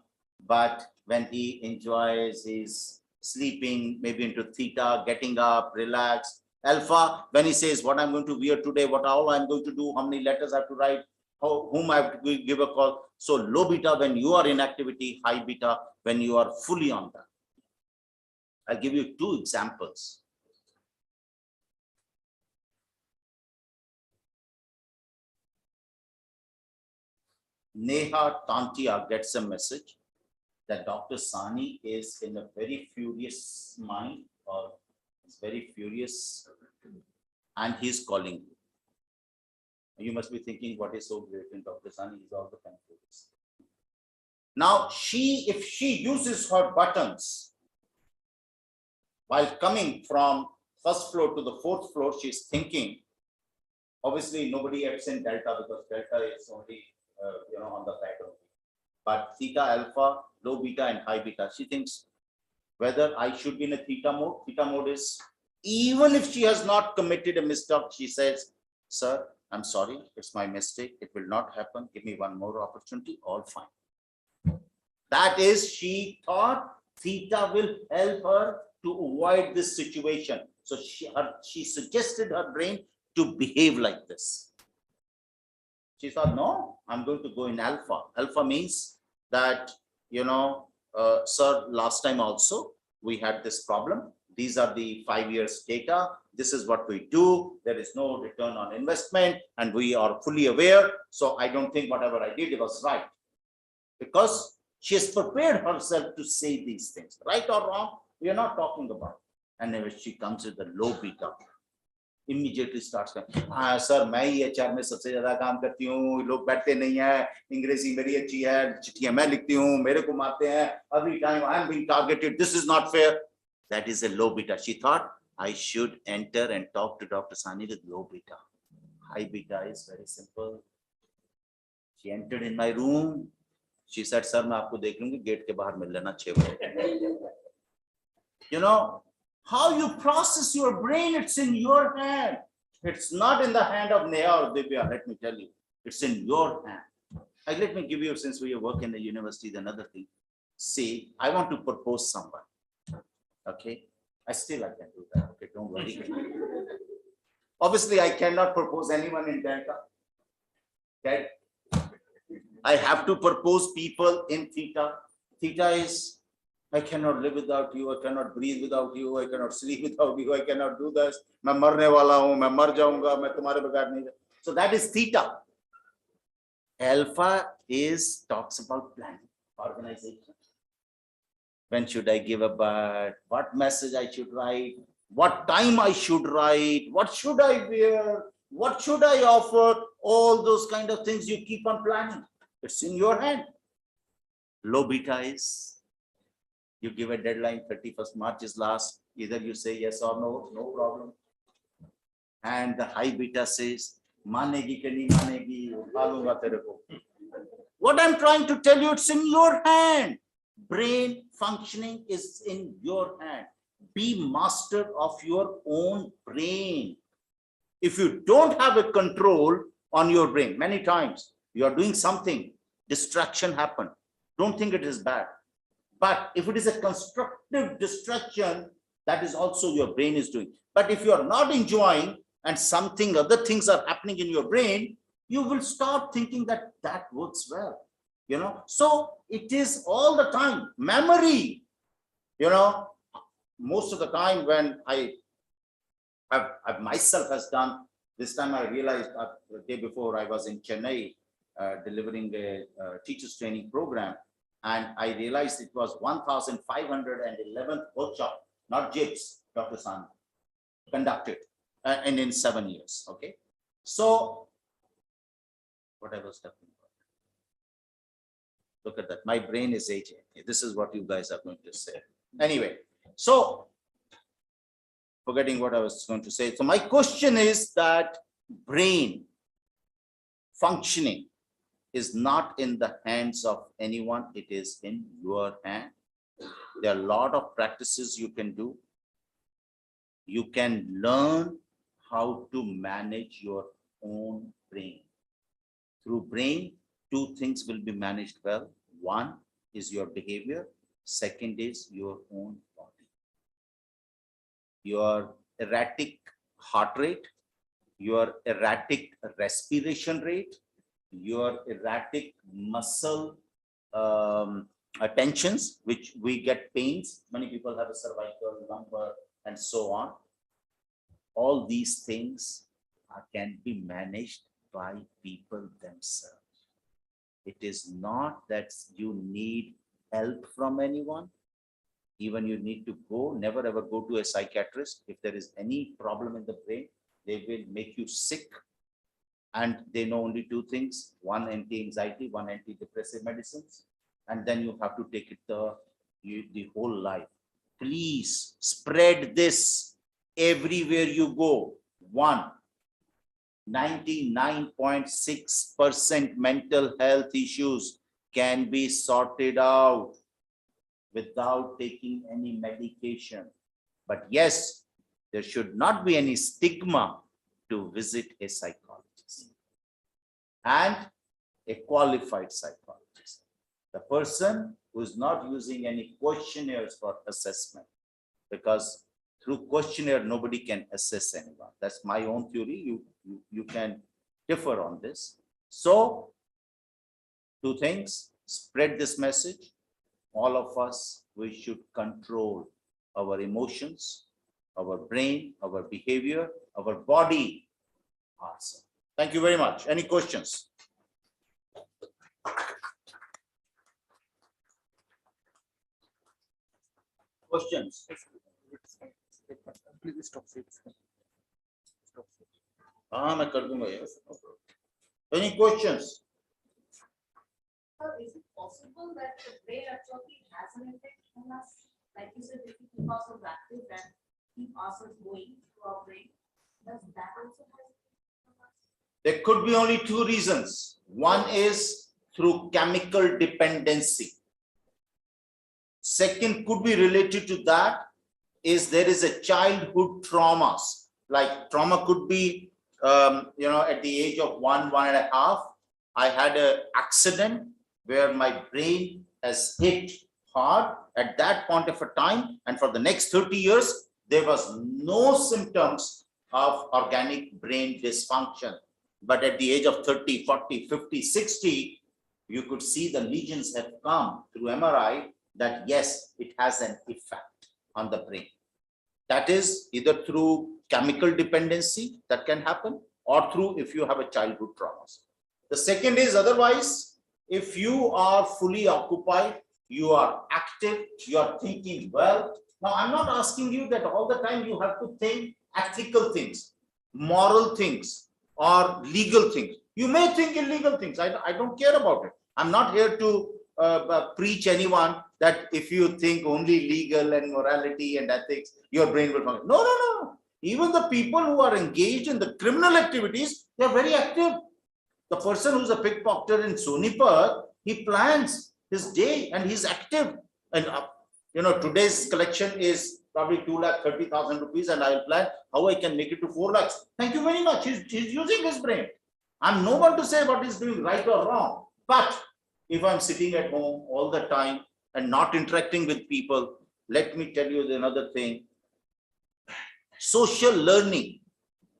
but when he enjoys his sleeping, maybe into theta, getting up, relaxed. Alpha, when he says what I'm going to wear today, what all I'm going to do, how many letters I have to write, whom I have to give a call. So low beta when you are in activity, high beta when you are fully on that. I'll give you 2 examples. Neha Tantia gets a message that Dr. Sani is in a very furious mind, or is very furious, and he's calling you. You must be thinking, what is so great in Dr. Sani? He's all the time furious. Now, if she uses her buttons while coming from 1st floor to the 4th floor, she's thinking. Obviously, nobody acts in delta because delta is only on the background. But theta, alpha, low beta, and high beta, she thinks whether I should be in a theta mode. Theta mode is, even if she has not committed a mistake, she says, sir, I'm sorry, it's my mistake. It will not happen. Give me one more opportunity. All fine. That is, she thought theta will help her to avoid this situation. So she suggested her brain to behave like this. She thought, no, I'm going to go in alpha. Alpha means that, sir, last time also we had this problem. These are the 5 years data. This is what we do. There is no return on investment and we are fully aware. So I don't think whatever I did was right, because she has prepared herself to say these things, right or wrong. We are not talking about. And then she comes with the low beta, immediately starts saying, हाँ sir मैं ही HR में सबसे ज्यादा काम करती हूँ, लोग बैठते नहीं है, अंग्रेजी मेरी अच्छी है, चिट्ठियां मैं लिखती हूँ, मेरे को मारते हैं, every time I am being targeted, this is not fair. That is a low beta. She thought I should enter and talk to Dr. Sani with low beta. High beta is very simple. She entered in my room. She said, sir, मैं आपको देख लूंगी, gate के बाहर मिल लेना 6 बजे. You know, how you process your brain, it's in your hand. It's not in the hand of Neha or Divya, let me tell you. It's in your hand. Let me give you, since we work in the university, another thing. See, I want to propose someone. Okay, I can do that. Okay, don't worry. Obviously, I cannot propose anyone in Delta. Okay, I have to propose people in Theta. Theta is, I cannot live without you. I cannot breathe without you. I cannot sleep without you. I cannot do this. मैं मरने वाला हूँ. मैं मर जाऊँगा. मैं तुम्हारे बगैर नहीं. So that is Theta. Alpha is talks about planning, organization. When should I give a birth? What message I should write? What time I should write? What should I wear? What should I offer? All those kind of things you keep on planning. It's in your hand. Low beta is, you give a deadline, 31st March is last. Either you say yes or no, no problem. And the high beta says, manegi ke nahi manegi, ukhalunga tere ko. What I'm trying to tell you, it's in your hand. Brain functioning is in your hand. Be master of your own brain. If you don't have a control on your brain, many times you are doing something, distraction happen. Don't think it is bad. But if it is a constructive distraction, that is also your brain is doing. But if you are not enjoying and something, other things are happening in your brain, you will start thinking that that works well. So it is all the time memory. Most of the time when I myself has done, this time I realized the day before I was in Chennai delivering a teachers training program, and I realized it was 1511th workshop, not JIPS, Dr. Sani, conducted and in 7 years. Okay, so what I was talking about. Look at that. My brain is aging. This is what you guys are going to say. Anyway, so forgetting what I was going to say. So my question is that brain functioning is not in the hands of anyone. It is in your hand. There are a lot of practices you can do. You can learn how to manage your own brain. Through brain, 2 things will be managed well. One is your behavior. Second is your own body. Your erratic heart rate, your erratic respiration rate, your erratic muscle tensions, which we get pains. Many people have a cervical, lumbar, and so on. All these things can be managed by people themselves. It is not that you need help from anyone. Even you need to go, never ever go to a psychiatrist. If there is any problem in the brain, they will make you sick. And they know only 2 things, one anti-anxiety, one antidepressive medicines. And then you have to take it the whole life. Please spread this everywhere you go. 99.6% mental health issues can be sorted out without taking any medication. But yes, there should not be any stigma to visit a psychologist and a qualified psychologist. The person who is not using any questionnaires for assessment, because through questionnaire, nobody can assess anyone. That's my own theory. You can differ on this. So 2 things, spread this message. All of us, we should control our emotions, our brain, our behavior, our body also. Thank you very much. Any questions? Questions? Please stop. Stop. मैं कर दूंगा यार. Any questions? Is it possible that the brain atrophy has an effect on us? Like you said, if we keep ourselves active and keep ourselves going to our brain, does that also have an effect on us? There could be only two reasons. One is through chemical dependency. Second could be related to that is there is a childhood traumas. Like trauma could be, at the age of 1.5, I had an accident where my brain has hit hard at that point of a time. And for the next 30 years, there was no symptoms of organic brain dysfunction. But at the age of 30, 40, 50, 60, you could see the lesions have come through MRI that yes, it has an effect on the brain. That is either through chemical dependency that can happen or through if you have a childhood traumas. The second is otherwise, if you are fully occupied, you are active, you are thinking well. Now, I'm not asking you that all the time you have to think ethical things, moral things, or legal things. You may think illegal things. I don't care about it. I'm not here to preach anyone that if you think only legal and morality and ethics, your brain will function. No, no, no. Even the people who are engaged in the criminal activities, they are very active. The person who's a pickpocketer in Sonipat, he plans his day and he's active. And today's collection is probably 2,30,000 rupees, and I'll plan how I can make it to 4 lakhs. Thank you very much. He's using his brain. I'm no one to say what he's doing right or wrong. But if I'm sitting at home all the time and not interacting with people, let me tell you another thing. Social learning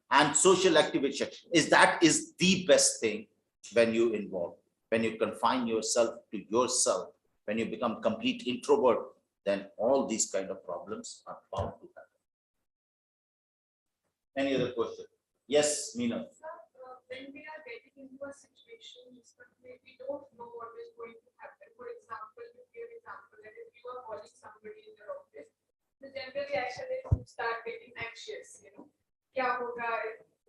and social activation is the best thing when you involve, when you confine yourself to yourself, when you become complete introvert, then all these kind of problems are bound to happen. Any other question? Yes, Meena. When we are getting into a situation, we don't know what is going to happen. For example, that if you are calling somebody in your office, the general reaction is to start getting anxious. Kya hoga?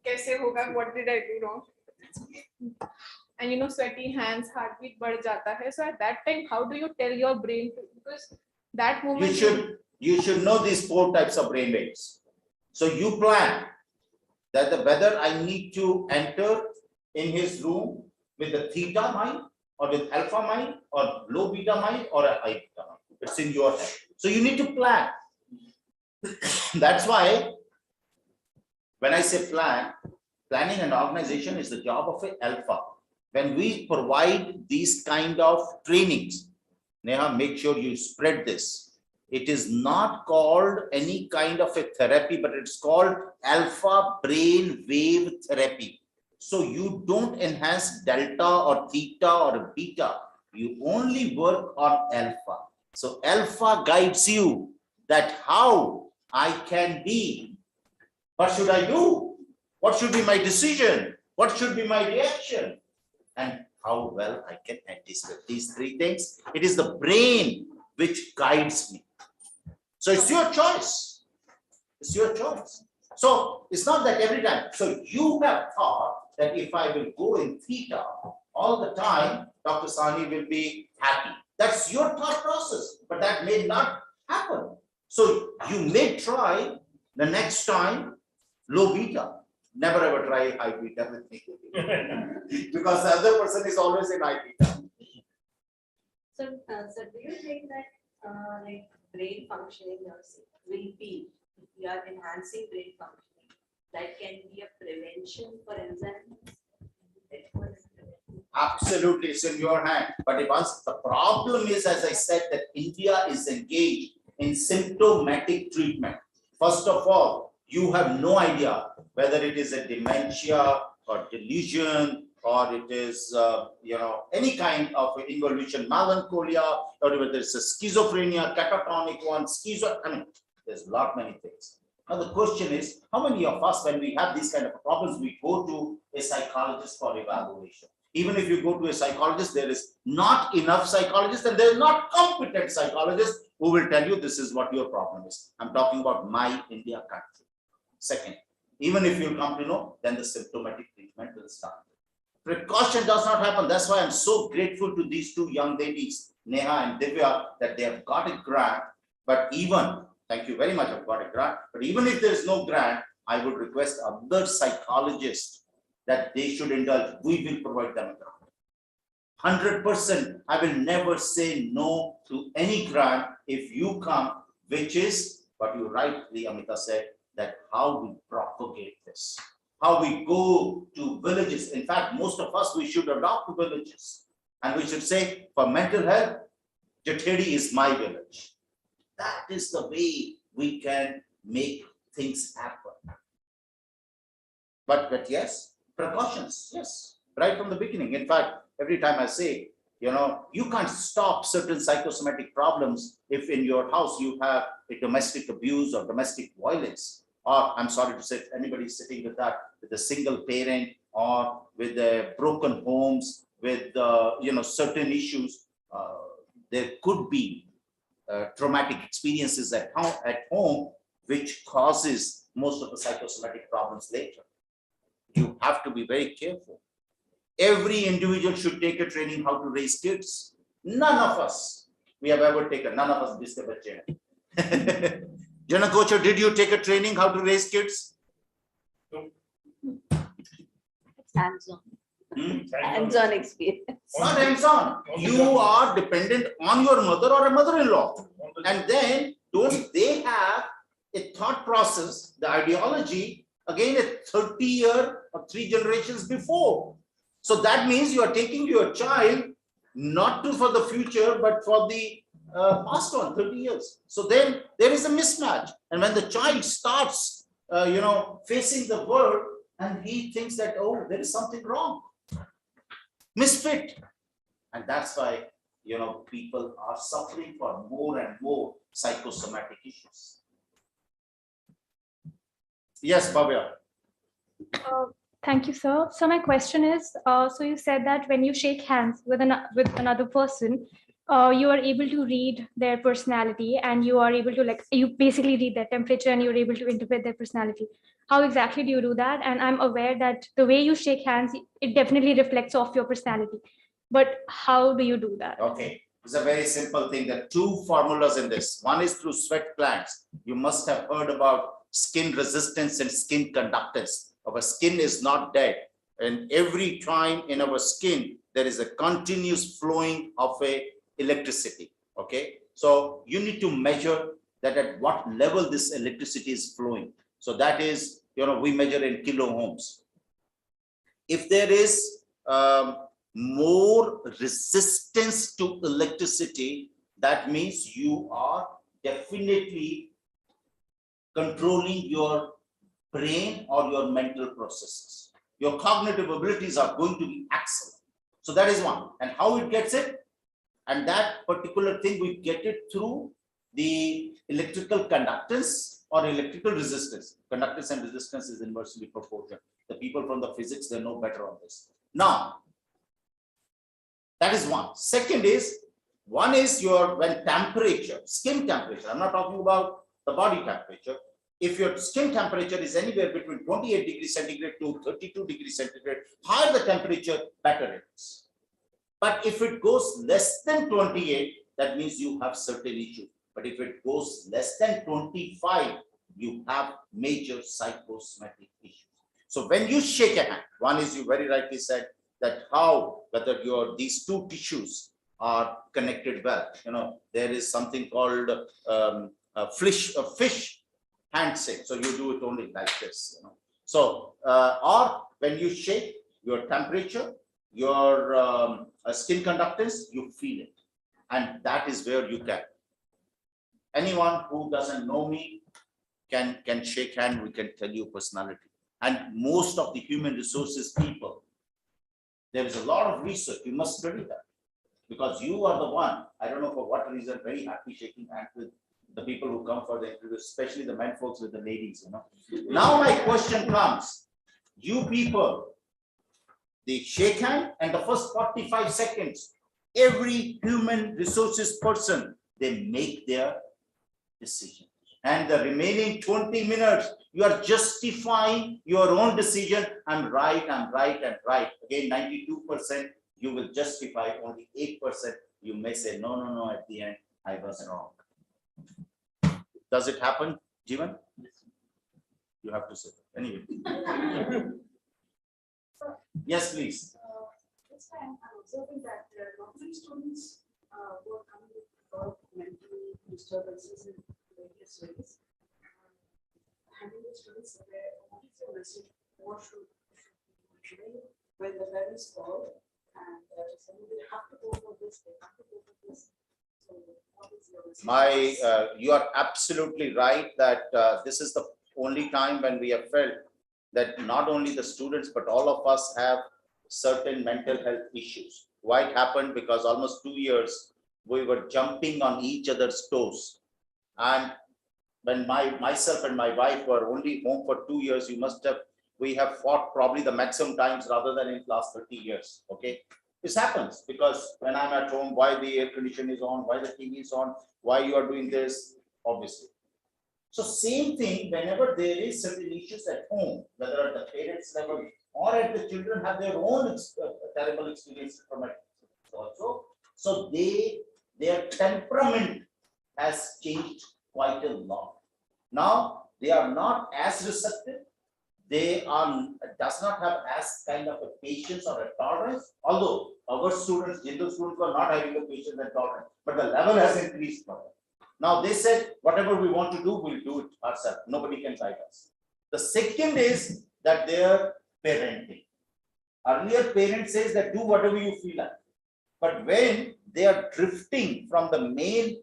Kaise hoga? What did I do wrong? And sweaty hands, heartbeat बढ़ जाता है. So at that time, how do you tell your brain to, because that moment you should know these 4 types of brain waves. So you plan that whether I need to enter in his room with the theta mind or with alpha mind or low beta mind or a high beta mind. It's in your head. So you need to plan. That's why when I say plan, planning and organization is the job of an alpha. When we provide these kind of trainings, Neha, make sure you spread this. It is not called any kind of a therapy, but it's called alpha brain wave therapy. So you don't enhance delta or theta or beta. You only work on alpha. So alpha guides you that how I can be. What should I do? What should be my decision? What should be my reaction? And how well I can anticipate these 3 things. It is the brain which guides me. So it's your choice. It's your choice. So it's not that every time. So you have thought that if I will go in theta all the time, Dr. Sani will be happy. That's your thought process, but that may not happen. So you may try the next time low beta. Never ever try high beta with me. Because the other person is always in high beta. So do you think that like brain functioning will be, if we are enhancing brain functioning, that can be a prevention for Alzheimer's? Absolutely, it's in your hand. But once the problem is, as I said, that India is engaged in symptomatic treatment. First of all, you have no idea whether it is a dementia or delusion or it is, any kind of involution, melancholia, or whether it's a schizophrenia, catatonic one, there's a lot many things. Now the question is, how many of us, when we have these kind of problems, we go to a psychologist for evaluation? Even if you go to a psychologist, there is not enough psychologists and there are not competent psychologists who will tell you this is what your problem is. I'm talking about my India country. Second, even if you come to know, then the symptomatic treatment will start. Precaution does not happen. That's why I'm so grateful to these two young ladies, Neha and Divya, that they have got a grant. But even, thank you very much, I've got a grant. But even if there is no grant, I would request other psychologists that they should indulge. We will provide them a grant. 100%. I will never say no to any grant if you come, which is what you rightly, Amita said, that how we propagate this, how we go to villages. In fact, most of us, we should adopt villages and we should say, for mental health, Jathedi is my village. That is the way we can make things happen. But yes, precautions, yes, right from the beginning. In fact, every time I say, you can't stop certain psychosomatic problems if in your house you have a domestic abuse or domestic violence. Or I'm sorry to say, if anybody sitting with that, with a single parent or with broken homes, with certain issues, there could be traumatic experiences at home, which causes most of the psychosomatic problems later. You have to be very careful. Every individual should take a training how to raise kids. None of us we have ever taken. None of us discovered. Janakocha, did you take a training how to raise kids? Hands-on. Hands-on experience. Not hands-on. You are dependent on your mother or a mother-in-law. And then don't they have a thought process, the ideology, again, a 30-year or 3 generations before. So that means you are taking your child not for the future, but for the past one, 30 years. So then there is a mismatch. And when the child starts, facing the world, and he thinks that, oh, there is something wrong, misfit. And that's why, people are suffering for more and more psychosomatic issues. Yes, Bhavya. Thank you, sir. So my question is, so you said that when you shake hands with another person, you are able to read their personality and you are able to you basically read their temperature and you're able to interpret their personality. How exactly do you do that? And I'm aware that the way you shake hands, it definitely reflects off your personality. But how do you do that? Okay, it's a very simple thing. There are 2 formulas in this. One is through sweat glands. You must have heard about skin resistance and skin conductance. Our skin is not dead. And every time in our skin, there is a continuous flowing of electricity. Okay, so you need to measure that at what level this electricity is flowing. So that is, we measure in kilo ohms. If there is more resistance to electricity, that means you are definitely controlling your brain or your mental processes. Your cognitive abilities are going to be excellent. So that is one. And how it gets it? And that particular thing, we get it through the electrical conductance or electrical resistance. Conductance and resistance is inversely proportional. The people from the physics, they know better on this. Now, that is one. Second is, one is when temperature, skin temperature, I'm not talking about the body temperature. If your skin temperature is anywhere between 28 degrees centigrade to 32 degrees centigrade, higher the temperature, better it is. But if it goes less than 28, that means you have certain issues. But if it goes less than 25, you have major psychosomatic issues. So when you shake a hand, one is, you very rightly said, that whether these 2 tissues are connected well. There is something called a fish handshake. So you do it only like this. So, or when you shake, your temperature, your skin conductance, you feel it. And that is where you can. Anyone who doesn't know me can shake hand, we can tell you personality. And most of the human resources people, There is a lot of research. You must study that because you are the one. I don't know for what reason. Very happy shaking hands with the people who come for the interview, especially the men folks with the ladies. Now my question comes: you people, they shake hand, and the first 45 seconds, every human resources person, they make their decision. And the remaining 20 minutes, you are justifying your own decision. I'm right, I'm right, and right. Again, 92%, you will justify. Only 8%, you may say, no, no, no, at the end, I was wrong. Does it happen, Jeevan? You have to say that. Anyway. Yes, please. This time I'm observing that there are not many students who are coming with a lot of mental disturbances in various ways. Having the students aware, what is your message? What should be doing when the parents call and they have to go for this, they have to go for this. So what is your message? You are absolutely right that this is the only time when we have felt that not only the students, but all of us have certain mental health issues. Why it happened? Because almost 2 years, we were jumping on each other's toes. And when myself and my wife were only home for 2 years, we have fought probably the maximum times rather than in last 30 years. Okay. This happens because when I'm at home, why the air conditioner is on, why the TV is on, why you are doing this, obviously. So same thing, whenever there is certain issues at home, whether at the parents level or at the children have their own terrible experiences from it also. So their temperament has changed quite a lot. Now they are not as receptive. They does not have as kind of a patience or a tolerance. Although our students, general students, are not having a patience and tolerance, but the level has increased for them. Now they said, whatever we want to do, we'll do it ourselves. Nobody can guide us. The second is that their parenting. Earlier, parents says that do whatever you feel like. But when they are drifting from the main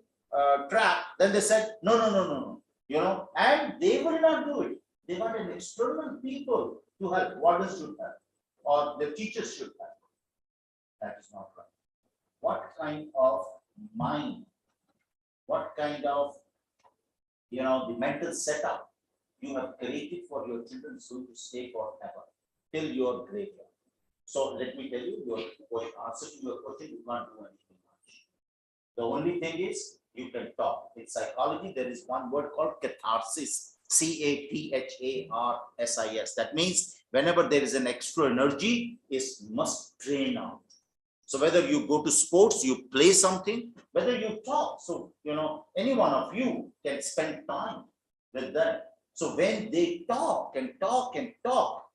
track, then they said, no, no, no, no, and they will not do it. They want an external people to help. Wardens should help, or the teachers should help. That is not right. What kind of mind? What kind of, the mental setup you have created for your children so to stay forever till your graveyard. So let me tell you, your answer to your question, you can't do anything much. The only thing is you can talk. In psychology, there is one word called catharsis, CATHARSIS. That means whenever there is an extra energy, it must drain out. So whether you go to sports, you play something, whether you talk, so any one of you can spend time with them. So when they talk and talk and talk,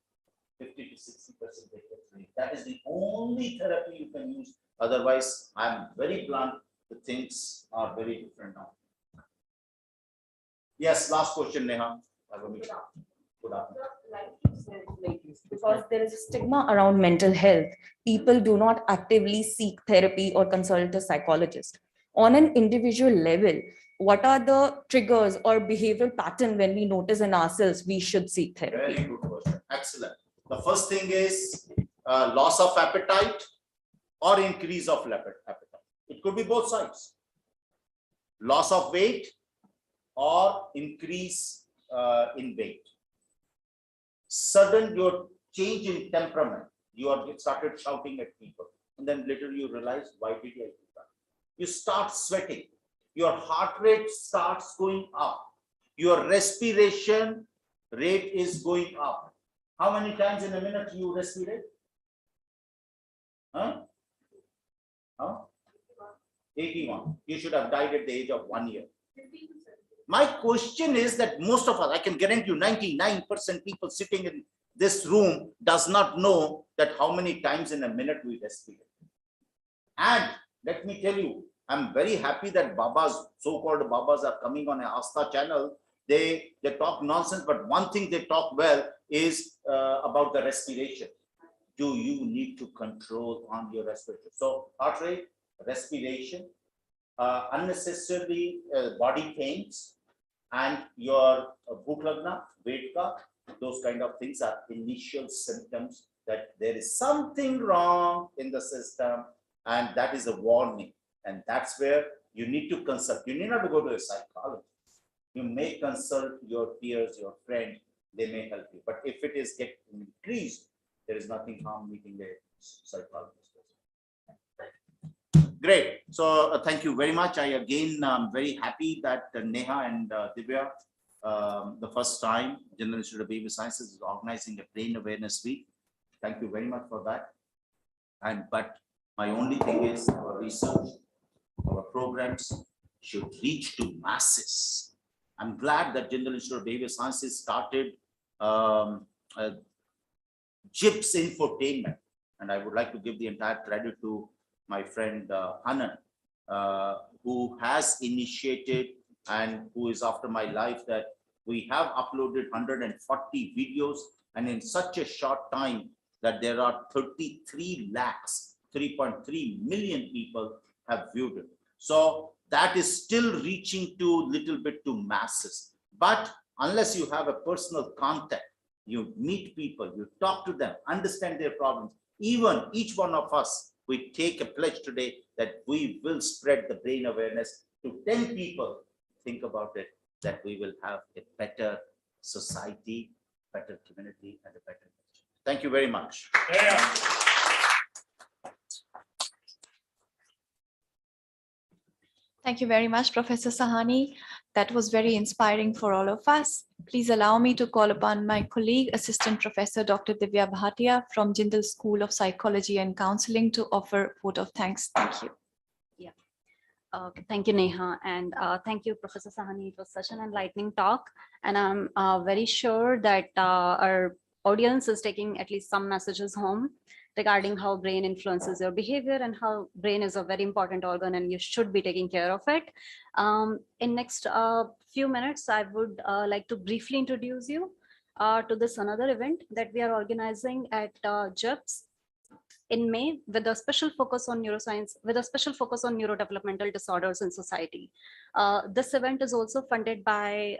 50 to 60% they get free. That is the only therapy you can use. Otherwise, I'm very blunt. The things are very different now. Yes, last question, Neha. Good afternoon. Because there is a stigma around mental health, people do not actively seek therapy or consult a psychologist. On an individual level, what are the triggers or behavioral pattern when we notice in ourselves we should seek therapy? Very good question. Excellent. The first thing is loss of appetite or increase of appetite. It could be both sides. Loss of weight or increase in weight. Sudden your change in temperament. You are started shouting at people, and then later you realize, why did I do that? You start sweating. Your heart rate starts going up. Your respiration rate is going up. How many times in a minute you respirate? Huh? 81. You should have died at the age of 1 year. My question is that most of us, I can guarantee you 99% people sitting in this room does not know that how many times in a minute we respirate. And let me tell you, I'm very happy that Babas, so-called Babas, are coming on an Asta channel. They talk nonsense, but one thing they talk well is about the respiration. Do you need to control on your respiration? So heart rate, respiration, unnecessarily body pains, and your bhuk lagna, weight cut, those kind of things are initial symptoms that there is something wrong in the system, and that is a warning. And that's where you need to consult. You need not to go to a psychologist. You may consult your peers, your friends, they may help you. But if it is get increased, there is nothing harm meeting a psychologist. Great. So thank you very much. I again am very happy that Neha and Divya, the first time General Institute of Behavioral Sciences is organizing a brain awareness week. Thank you very much for that. But my only thing is our research, our programs should reach to masses. I'm glad that General Institute of Behavioral Sciences started GIPS infotainment, and I would like to give the entire credit to my friend Hanan, who has initiated and who is after my life, that we have uploaded 140 videos, and in such a short time that there are 33 lakhs, 3.3 million people have viewed it. So that is still reaching to little bit to masses. But unless you have a personal contact, you meet people, you talk to them, understand their problems, even each one of us, we take a pledge today that we will spread the brain awareness to 10 people. Think about it, that we will have a better society, better community, and a better nation. Thank you very much. Yeah. Thank you very much, Professor Sahani. That was very inspiring for all of us. Please allow me to call upon my colleague, Assistant Professor Dr. Divya Bhatia from Jindal School of Psychology and Counseling to offer a vote of thanks. Thank you. Thank you, Neha, and thank you, Professor Sahani. It was such an enlightening talk, and I'm very sure that our audience is taking at least some messages home regarding how brain influences your behavior and how brain is a very important organ and you should be taking care of it. In next few minutes, I would like to briefly introduce you to this another event that we are organizing at JIPS in May with a special focus on neuroscience, with a special focus on neurodevelopmental disorders in society. This event is also funded by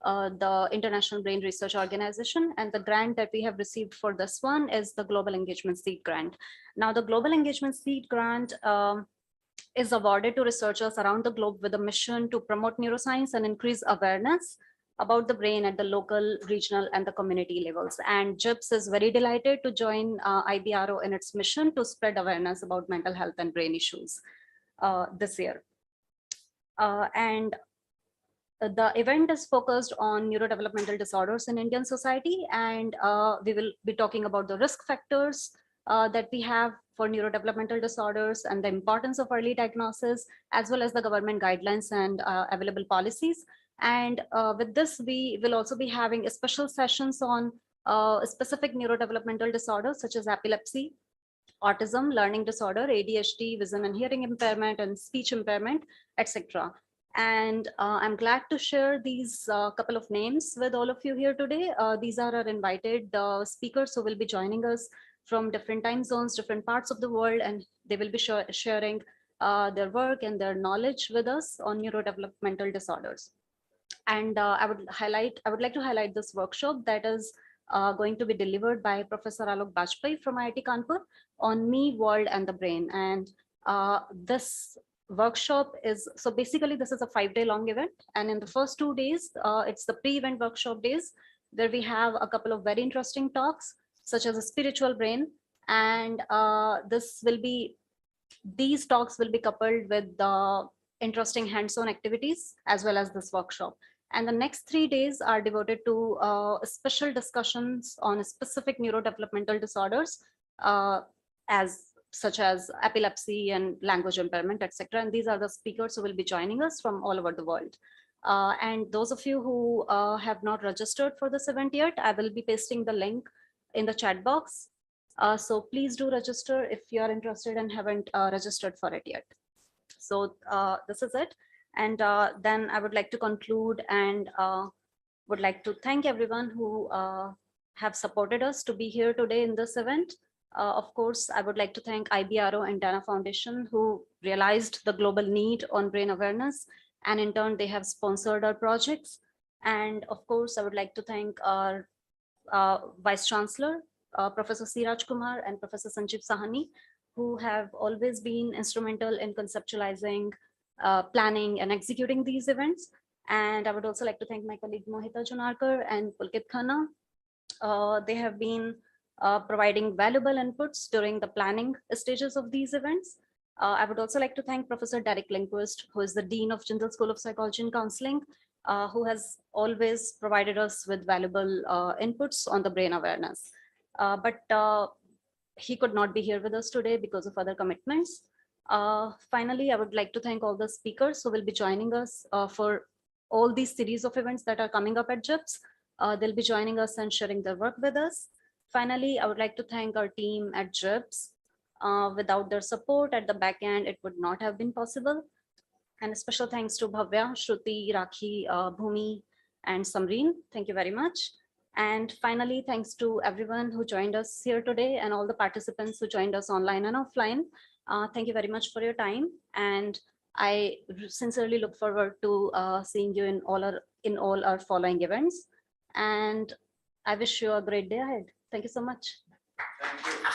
the International Brain Research Organization, and the grant that we have received for this one is the Global Engagement Seed Grant. Now, the Global Engagement Seed Grant is awarded to researchers around the globe with a mission to promote neuroscience and increase awareness about the brain at the local, regional, and the community levels. And JIPS is very delighted to join IBRO in its mission to spread awareness about mental health and brain issues this year. And the event is focused on neurodevelopmental disorders in Indian society, and we will be talking about the risk factors that we have for neurodevelopmental disorders and the importance of early diagnosis, as well as the government guidelines and available policies. And with this, we will also be having special sessions on specific neurodevelopmental disorders such as epilepsy, autism, learning disorder, ADHD, vision and hearing impairment, and speech impairment, etc. And I'm glad to share these couple of names with all of you here today. These are our invited speakers who will be joining us from different time zones, different parts of the world, and they will be sharing their work and their knowledge with us on neurodevelopmental disorders. And I would like to highlight this workshop that is going to be delivered by Professor Alok Bajpai from IIT Kanpur on Me, World, and the Brain. And this workshop is, so basically this is a 5-day long event. And in the first 2 days, it's the pre-event workshop days, where we have a couple of very interesting talks, such as a spiritual brain. And these talks will be coupled with the interesting hands-on activities as well as this workshop. And the next 3 days are devoted to special discussions on specific neurodevelopmental disorders, such as epilepsy and language impairment, etc. And these are the speakers who will be joining us from all over the world. And those of you who have not registered for this event yet, I will be pasting the link in the chat box. So please do register if you are interested and haven't registered for it yet. So this is it. And then I would like to conclude and would like to thank everyone who have supported us to be here today in this event. Of course, I would like to thank IBRO and Dana Foundation, who realized the global need on brain awareness, and in turn, they have sponsored our projects. And of course, I would like to thank our Vice Chancellor, Professor Siraj Kumar and Professor Sanjeev Sahani, who have always been instrumental in conceptualizing, planning and executing these events. And I would also like to thank my colleague Mohita Junarkar and Pulkit Khanna. They have been providing valuable inputs during the planning stages of these events. I would also like to thank Professor Derek Lindquist, who is the Dean of Jindal School of Psychology and Counseling, who has always provided us with valuable inputs on the brain awareness. But he could not be here with us today because of other commitments. Finally, I would like to thank all the speakers who will be joining us for all these series of events that are coming up at JIPS. They'll be joining us and sharing their work with us. Finally, I would like to thank our team at JIPS. Without their support at the back end, it would not have been possible. And a special thanks to Bhavya, Shruti, Rakhi, Bhumi, and Samreen. Thank you very much. And finally, thanks to everyone who joined us here today and all the participants who joined us online and offline. Thank you very much for your time. And I sincerely look forward to seeing you in all our following events. And I wish you a great day ahead. Thank you so much. Thank you.